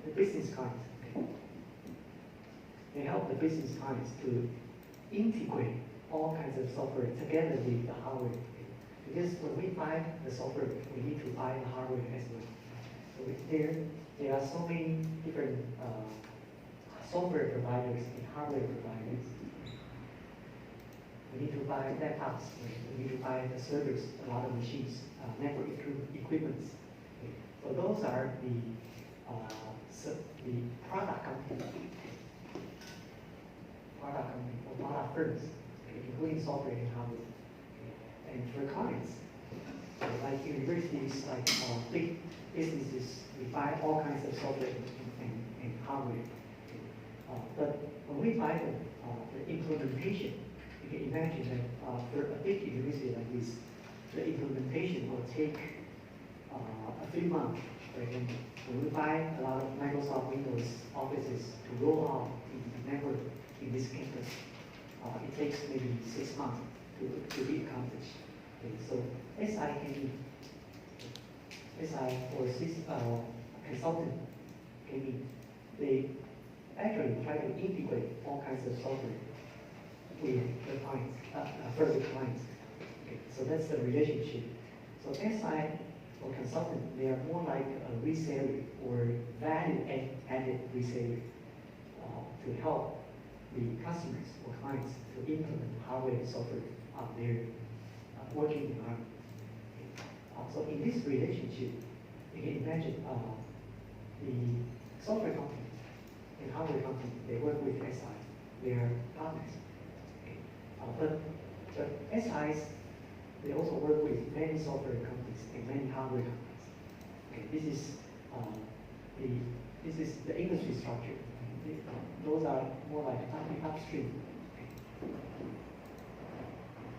[SPEAKER 2] The business clients, they help the business clients to integrate all kinds of software together with the hardware. Because when we buy the software, we need to buy the hardware as well. So there are so many different software providers and hardware providers. We need to buy laptops, we need to buy the servers, a lot of machines, network equipment. So those are the product company or product firms, including software and hardware. And for clients, like universities, like big businesses, we buy all kinds of software and hardware. But when we buy the implementation, you can imagine that for a big university like this, the implementation will take a few months. Right? And when we buy a lot of Microsoft Windows offices to roll out in the network in this campus, it takes maybe 6 months to be accomplished. Okay, so SI or consultant, they actually try to integrate all kinds of software with the clients, for the clients. Okay, so that's the relationship. So SI or consultant, they are more like a reseller or value-added reseller to help the customers or clients to implement hardware and software on their working environment. So in this relationship, you can imagine the software company and hardware company, they work with SI, they are partners. Okay. But SIs, they also work with many software companies and many hardware companies. Okay. This is the industry structure. Those are more like the upstream.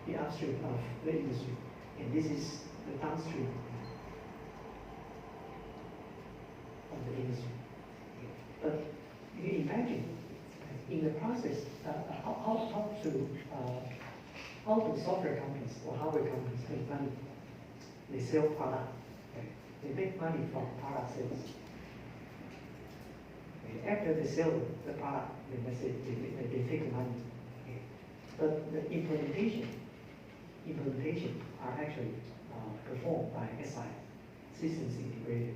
[SPEAKER 2] The upstream of the industry. And this is the downstream of the industry. But you can imagine, in the process, how do software companies or hardware companies make money? They sell product. Okay? They make money from product sales. Okay? After they sell the product, then that's it. They take the money. Okay? But the implementation are actually performed by SI, systems integrated.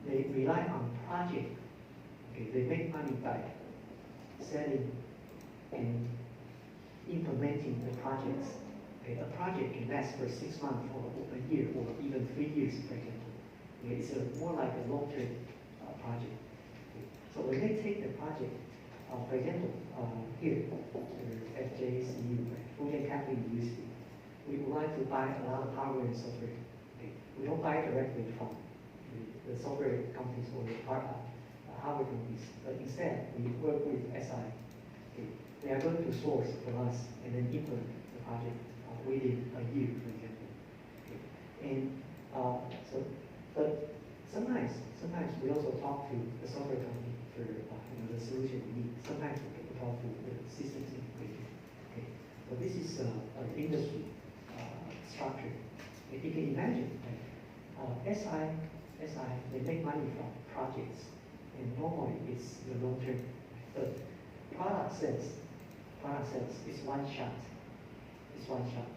[SPEAKER 2] They rely on project. Okay, they make money by selling and implementing the projects. Okay, a project can last for 6 months or a year or even 3 years, for example. Okay, it's more like a long-term project. Okay, so when they take the project, for example, here, FJCU, Fujian Catholic University, we would like to buy a lot of hardware and software. Okay. We don't buy directly from the software companies or the hardware companies, but instead we work with SI. Okay. they are going to source from us and then implement the project within a year, for example. Okay. And so, but sometimes we also talk to the software company for the solution we need. Sometimes we talk to the systems integrator. Okay. So this is an industry structure. If you can imagine, SI, they make money from projects, and normally it's the long term. But product sales is one shot. It's one shot.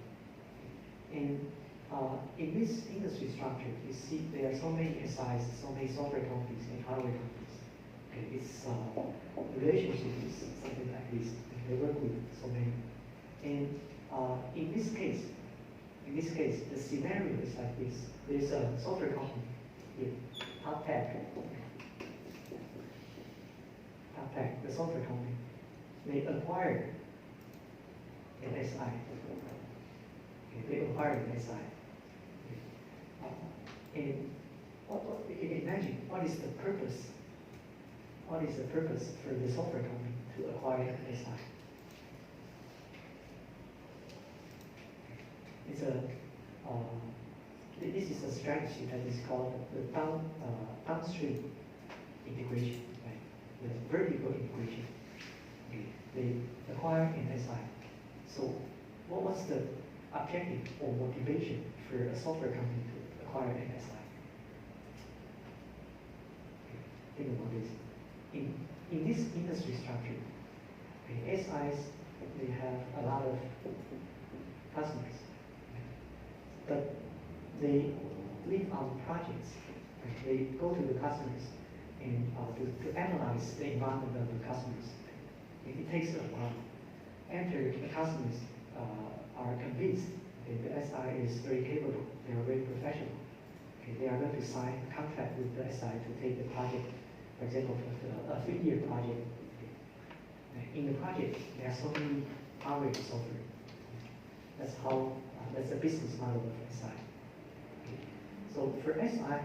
[SPEAKER 2] And in this industry structure, you see there are so many SIs, so many software companies and hardware companies. Okay, it's relationship is something like this. They work with so many. And in this case, the scenario is like this. There's a software company here, TopTech, the software company. They acquired an SI. Okay, they acquired an SI. And you can imagine what is the purpose? What is the purpose for the software company to acquire an SI? It's this is a strategy that is called the downstream integration, right? The vertical integration. Okay. They acquire an SI. So what's the objective or motivation for a software company to acquire an SI? Okay. Think about this. In this industry structure, okay, SIs, they have a lot of customers, but they live on projects. Right? They go to the customers and to analyze the environment of the customers. It takes a while. After the customers are convinced that the SI is very capable, they are very professional, okay, they are going to sign a contract with the SI to take the project, for example, for a 3-year project. Okay. In the project, there are so many hardware and software. That's the business model of SI. Okay. So for SI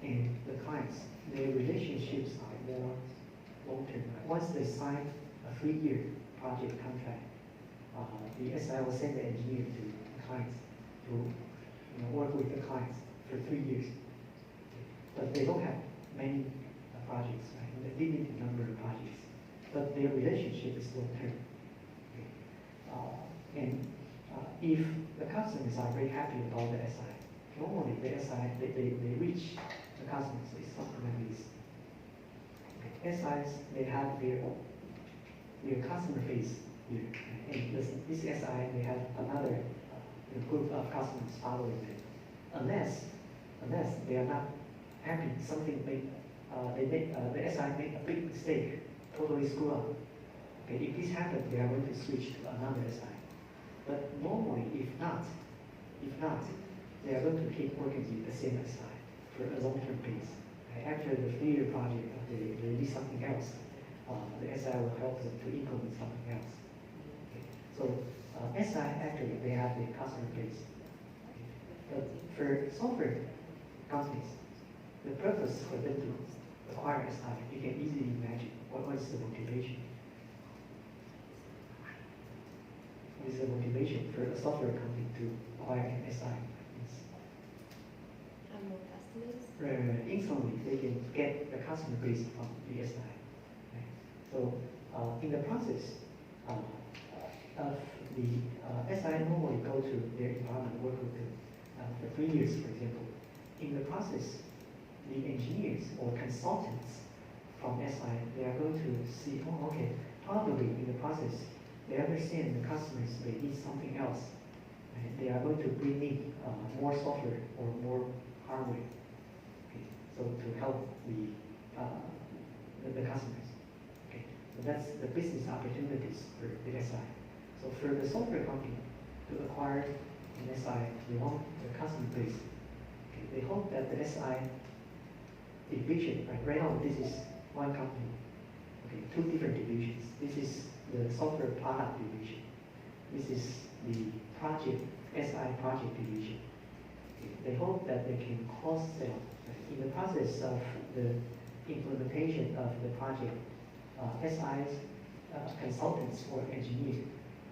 [SPEAKER 2] and the clients, their relationships are more long-term. Once they sign a 3-year project contract, the SI will send the engineer to the clients to work with the clients for 3 years. But they don't have many projects, right? A limited number of projects. But their relationship is long-term. Okay. And if the customers are very happy about the SI, normally the SI, they reach the customers is something like this. Okay. SIs, they have their customer base here. And this SI, they have another group of customers following them. Unless they are not happy, something the SI made a big mistake, totally screw up. Okay, if this happens, they are going to switch to another SI. But normally, if not, they are going to keep working with the same SI for a long-term base. After the 3-year project, they need something else. The SI will help them to implement something else. Okay. So SI actually they have the customer base. Okay. But for software companies, the purpose for them to acquire SI, you can easily imagine what is the motivation. What is the motivation for a software company to acquire an SI?
[SPEAKER 5] Have more customers?
[SPEAKER 2] Instantly, they can get the customer base from the SI. Right? So in the process of the SI normally go to their environment, work with them for 3 years, for example. In the process, the engineers or consultants from SI, they are going to see, oh, okay, probably in the process, they understand the customers, they need something else. And they are going to bring in more software or more hardware. Okay, so to help the customers. Okay, so that's the business opportunities for the SI. So for the software company to acquire an SI, they want the customer base. Okay, they hope that the SI division, right now this is one company. Okay, 2 different divisions. This is the software product division. This is the SI project division. Okay, they hope that they can cross-sell. In the process of the implementation of the project, SIs consultants or engineers.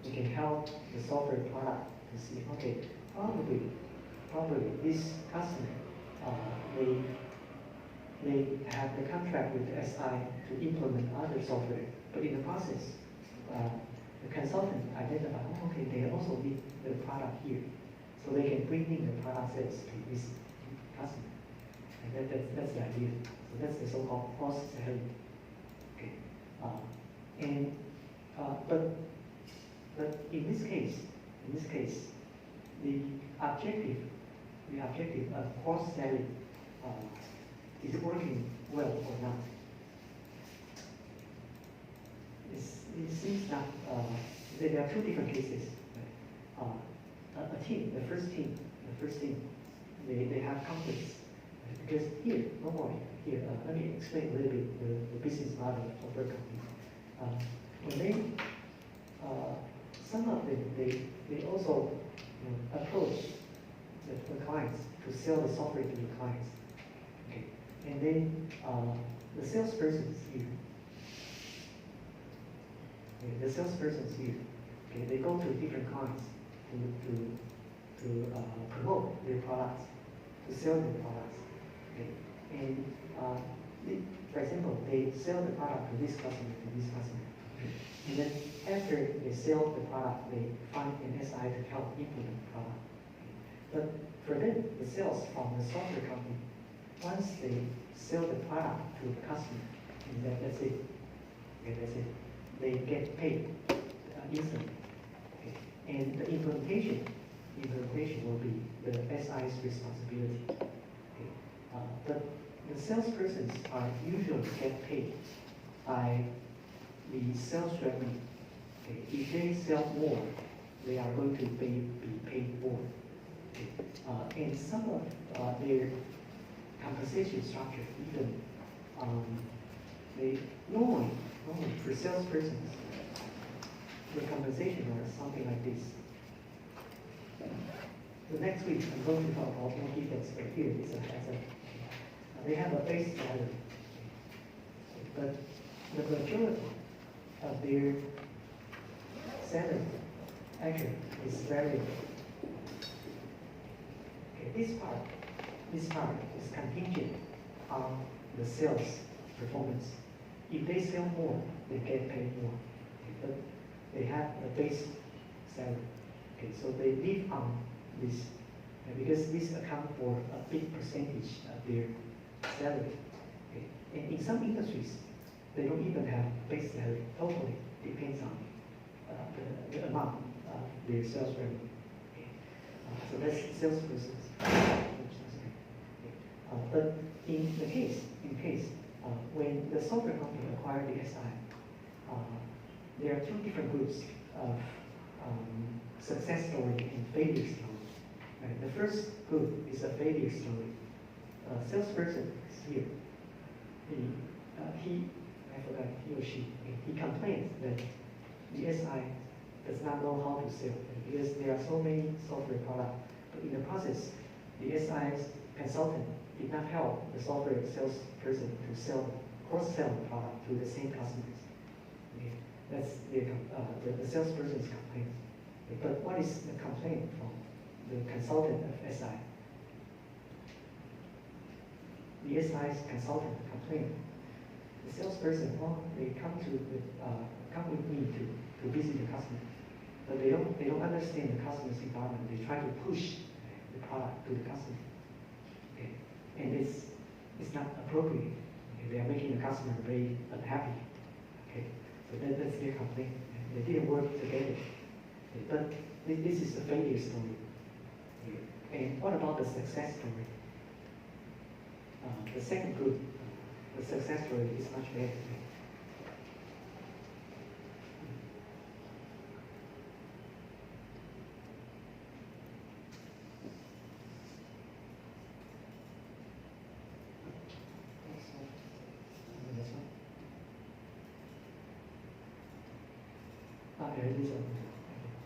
[SPEAKER 2] We can help the software product to see, okay, probably this customer, they have the contract with the SI to implement other software, but in the process, the consultant identify, oh, okay, they also need the product here, so they can bring in the product sales to this customer, and that's the idea. So that's the so-called cross-selling. Okay, but in this case, the objective of cross-selling is working well or not. It seems that there are two different cases. A team, the first team, they have conflicts because here, no more here. Let me explain a little bit the business model of their company. When they, some of them, they also approach the clients to sell the software to the clients. Okay, and then the salesperson is here. Okay, the salesperson is here. Okay, they go to different clients to promote their products, to sell their products. Okay, and for example, they sell the product to this customer, Okay. And then after they sell the product, they find an SI to help implement the product. But for them, the sales from the software company, once they sell the product to the customer, and that's it. Okay, that's it. They get paid instantly. Okay. And the implementation will be the SI's responsibility. Okay. But the salespersons are usually get paid by the sales revenue. Okay. If they sell more, they are going to be paid more. Okay. And some of their compensation structure, even they normally for salespersons, the compensation are something like this. The next week I'm going to talk about more details, but here is they have a base salary, but the majority of their salary actually is variable. Okay, this part is contingent on the sales performance. If they sell more, they get paid more. Okay, but they have the base salary. Okay, so they live on this because this accounts for a big percentage of their salary. Okay. And in some industries, they don't even have base salary. Totally depends on the amount of their sales revenue. Okay. So that's salespersons. But in case when the software company acquired the SI, there are two different groups of success story and failure story. Right? The first group is a failure story. Salesperson is here. I forgot, he or she, he complains that the SI does not know how to sell because there are so many software products. But in the process, the SI's consultant did not help the software salesperson to cross-sell the product to the same customers. Okay. That's the salesperson's complaint. Okay. But what is the complaint from the consultant of SI? The SI's consultant complained. The salesperson, they come with me to visit the customer, but they don't understand the customer's environment. They try to push the product to the customer. Okay. And it's not appropriate. Okay. They are making the customer very unhappy. Okay. So that's their complaint. They didn't work together. Okay. But this is a failure story. Okay. And what about the success story? The second group, the success story is much better.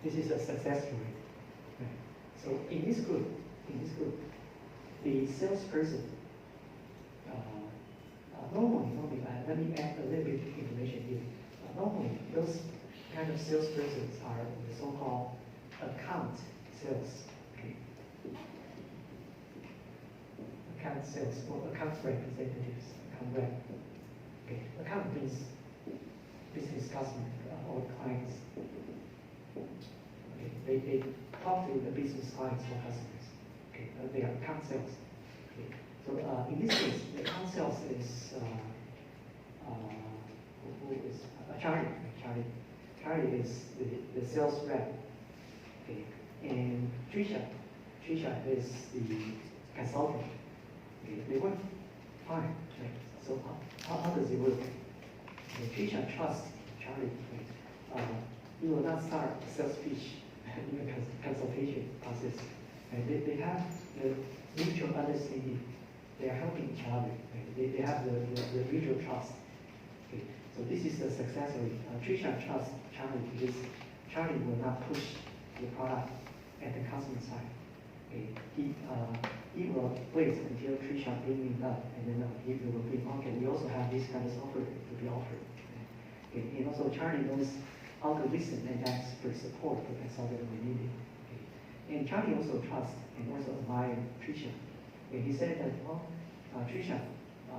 [SPEAKER 2] This is a success story. So in this group, the salesperson normally, let me add a little bit of information here. normally those kind of salespersons are the so-called account sales. Okay. Account sales or account representatives, account rep. Okay. Account means business customer or clients. Okay. They talk to the business clients or customers. Okay. They are account sales. Okay. So in this case, the account sales is who is Charlie. Charlie is the sales rep. Okay. And Trisha is the consultant. Okay. They work fine. Okay. So how does it work? Okay. Trisha trusts Charlie. Okay. You will not start a sales pitch in the consultation process. Okay. They have the mutual understanding. They are helping each other. Okay. They have the mutual trust. Okay. So this is the success rate. Trisha trusts Charlie because Charlie will not push the product at the customer side. Okay. He will wait until Trisha bring it up, and then he will bring, okay, we also have this kind of software to be offered. Okay. And also Charlie knows how to listen and ask for support for consultant when needed. Okay. And Charlie also trusts and also admires Trisha. Okay. He said that, well, Trisha,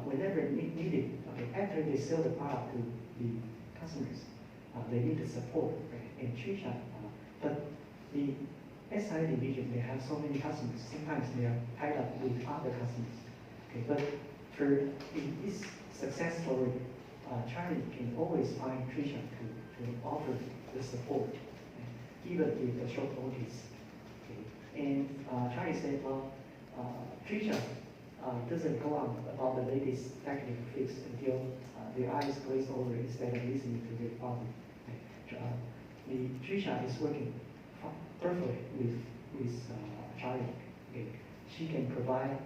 [SPEAKER 2] whenever needed, okay, after they sell the product to the customers, they need the support, right? And Trisha, but the SI division, they have so many customers. Sometimes they are tied up with other customers. Okay, but for in this success story, Charlie can always find Trisha to offer the support, okay, even with the short notice. Okay. And Charlie said, well, Trisha doesn't go on about the latest technical fix until their eyes glaze over instead of listening to their problem. Okay. Trisha is working perfectly with Charlie. Okay. She can provide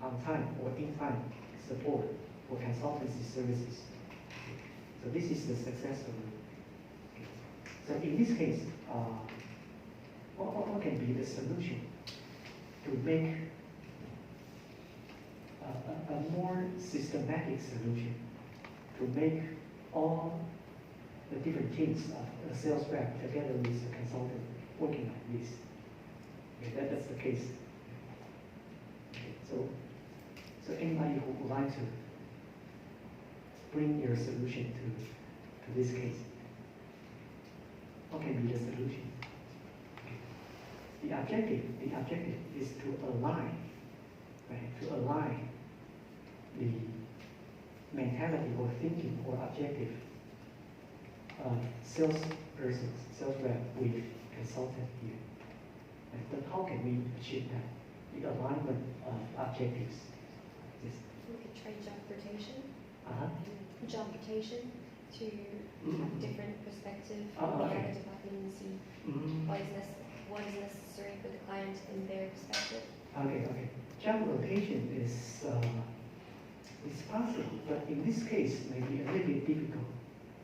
[SPEAKER 2] on time or in time support for consultancy services. Okay. So this is the success story. Okay. So in this case, what can be the solution to make a more systematic solution to make all the different teams of a sales rep together with the consultant working like this? Okay, that's the case. Okay, so anybody who would like to bring your solution to this case, what can be the solution? Okay. The objective is to align, right? To align the mentality or thinking or objective of salesperson, sales rep with consultant here. Right? But how can we achieve that? The alignment of objectives. Yes.
[SPEAKER 5] We could try job rotation.
[SPEAKER 2] Uh-huh.
[SPEAKER 5] Job rotation to have different perspective from the
[SPEAKER 2] Okay.
[SPEAKER 5] other department and see what is necessary for the client in their perspective.
[SPEAKER 2] Okay. Job rotation is possible, but in this case, maybe a little bit difficult.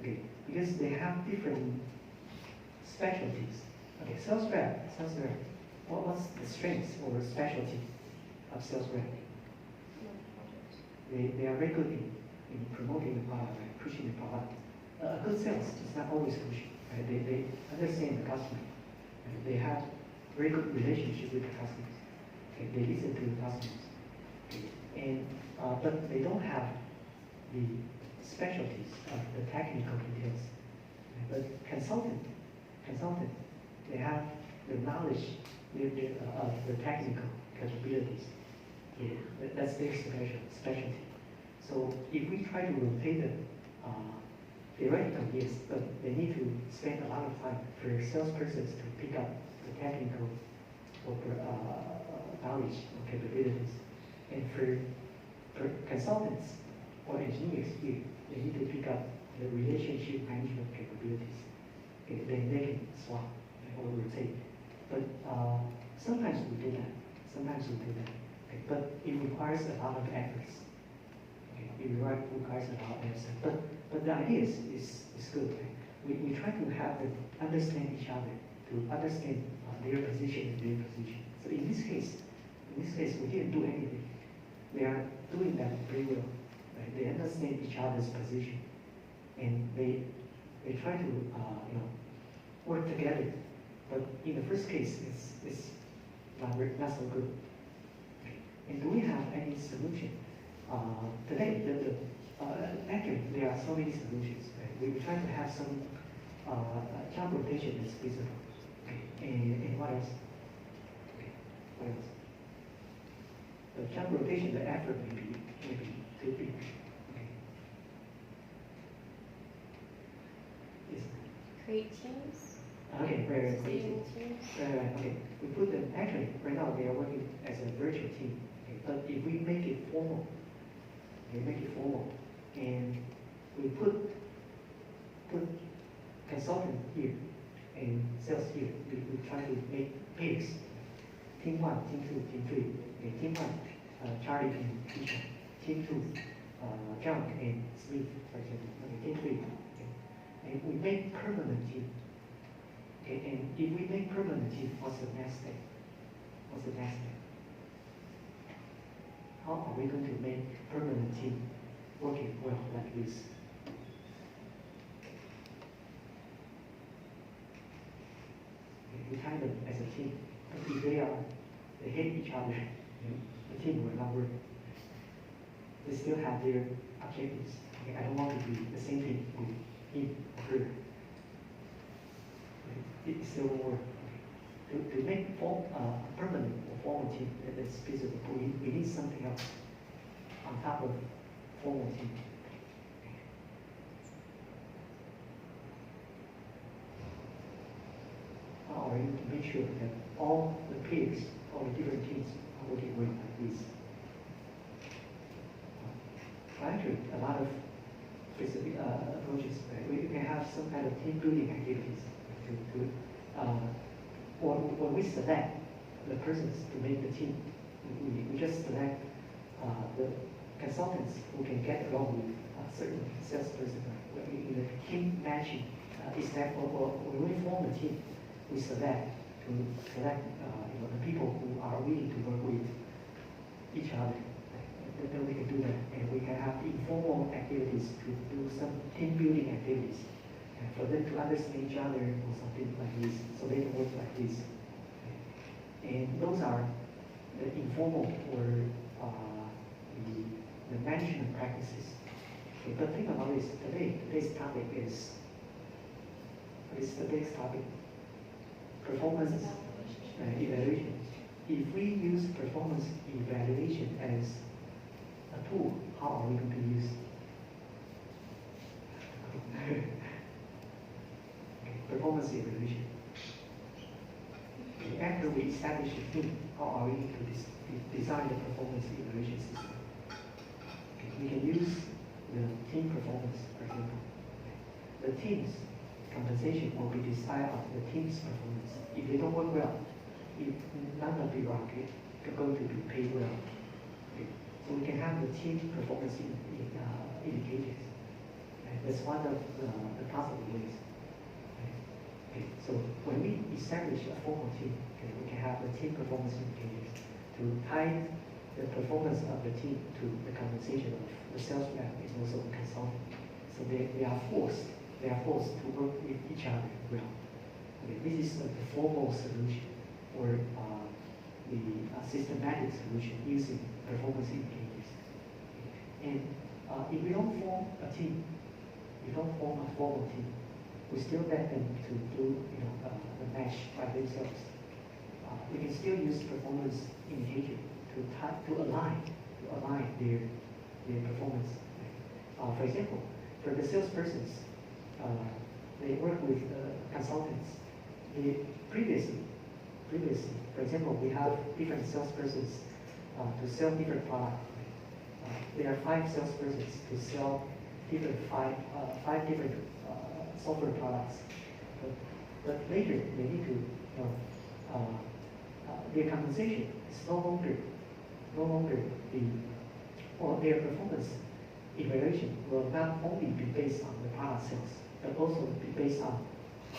[SPEAKER 2] Okay, because they have different specialties. Okay, sales rep. What's the strength or specialty of sales rep? They are very good in promoting the product, right? Pushing the product. A good sales is not always pushing. Right? They understand the customer. Right? They have very good relationship with the customers. Okay? They listen to the customers. Okay? And but they don't have the specialties of the technical details. But consultant, they have the knowledge of the technical capabilities. Yeah, that's their specialty. So if we try to rotate it, theoretically yes, but they need to spend a lot of time for salespersons to pick up the technical or knowledge or capabilities, and for consultants or engineers here, they need to pick up the relationship management capabilities. Okay, then they can swap or rotate. But sometimes we do that. Okay, but it requires a lot of efforts. Okay, it requires a lot of efforts. But the idea is good. Okay? We try to have them understand each other, to understand their position and their position. So in this case, we didn't do anything. They are doing that very well. Right? They understand each other's position. and they try to work together. But in the first case, it's not so good. And do we have any solution? Today, actually, there are so many solutions. Right? We try to have some job rotation that's feasible. Okay. And what else? Okay. What else? The job rotation, the effort may be too big. Okay. Yes.
[SPEAKER 5] Create teams,
[SPEAKER 2] Okay, very good.
[SPEAKER 5] sustainable teams.
[SPEAKER 2] Okay, we put them, actually, right now they are working as a virtual team. Okay, but if we make it formal, and we put consultant here and sales here, we try to make pairs. Team 1, Team 2, Team 3. Okay, Team 1, Charlie and Tisha. Team 2, John and Smith, for example. Okay, Team 3. Okay. And we make permanent team. Okay, and if we make permanent team, what's the next step? How are we going to make permanent team working well like this? Okay, we tie them as a team, but if they hate each other, the team will not work. They still have their objectives. Okay, I don't want to be the same thing with him or her. It still won't work. To make a permanent or formal team that's feasible, we need something else on top of formal team. How are you to make sure that all the peers, all the different teams are working well like this? Actually, a lot of specific approaches. We can have some kind of team building activities or when we select the persons to make the team, we just select the consultants who can get along with a certain salesperson. In the team matching is that when we form a team, we select the people who are willing to work with each other. Then we can do that, and we can have informal activities to do some team building activities. And for them to understand each other or something like this, so they can work like this. And those are the informal or the management practices. Okay, but think about this, today's topic is, what is today's topic? Performance evaluation. If we use performance evaluation as a tool, how are we going to use performance evaluation? After we establish a team, how are we going to design the performance evaluation system? Okay, we can use the team performance, for example. The team's compensation will be decided on the team's performance. If they don't work well, if none of you are going to be paid well. Okay. So we can have the team performance indicators. That's one of the possible ways. Okay. So when we establish a formal team, okay, we can have the team performance indicators to tie the performance of the team to the compensation of the sales rep and also the consultant. So they are forced to work with each other well. Okay. This is the formal solution or the systematic solution using performance indicators. Okay. And if we don't form a team, we don't form a formal team, we still let them to do the mesh by themselves. We can still use performance indicator to align their performance. For example, for the salespersons, they work with consultants. Previously, for example, we have different salespersons to sell different products. There are 5 salespersons to sell five different software products. But later, they need to, their compensation is no longer or their performance evaluation will not only be based on the product sales, but also be based on,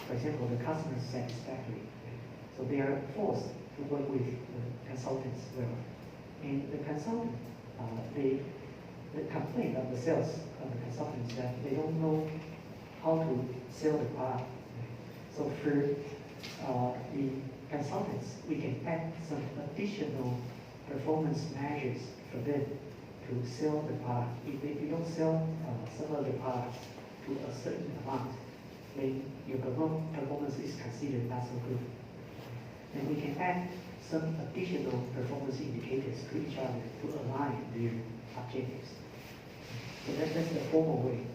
[SPEAKER 2] for example, the customer satisfaction. So they are forced to work with the consultants well. And the consultant, they the complaint of the sales consultants that they don't know how to sell the product. So for the consultants, we can add some additional performance measures for them to sell the product. If you don't sell some of the products to a certain amount, then your performance is considered not so good. And we can add some additional performance indicators to each other to align their objectives. So that's the formal way.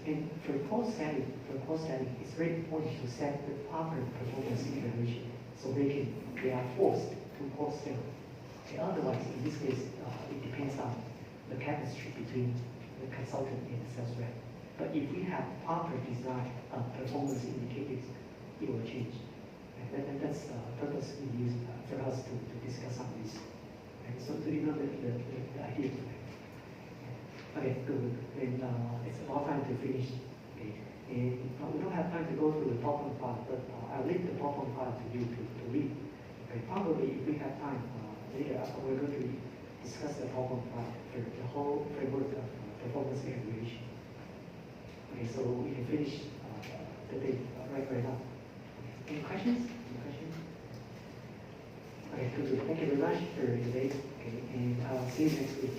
[SPEAKER 2] And for cost setting, it's very important to set the proper performance evaluation so they are forced to post sale. Okay, otherwise, in this case, it depends on the chemistry between the consultant and the sales rep. But if we have proper design of performance indicators, it will change. And that's the purpose we use for us to discuss on this. And so you know the idea. Okay, good. And it's about time to finish. Okay. And we don't have time to go through the PowerPoint part, but I'll leave the PowerPoint part to you to read. Okay, probably if we have time later, we're going to discuss the PowerPoint part for the whole framework of performance evaluation. Okay, so we can finish the day right now. Any questions? Any questions? Okay, good. Thank you very much for today. Okay, and I'll see you next week.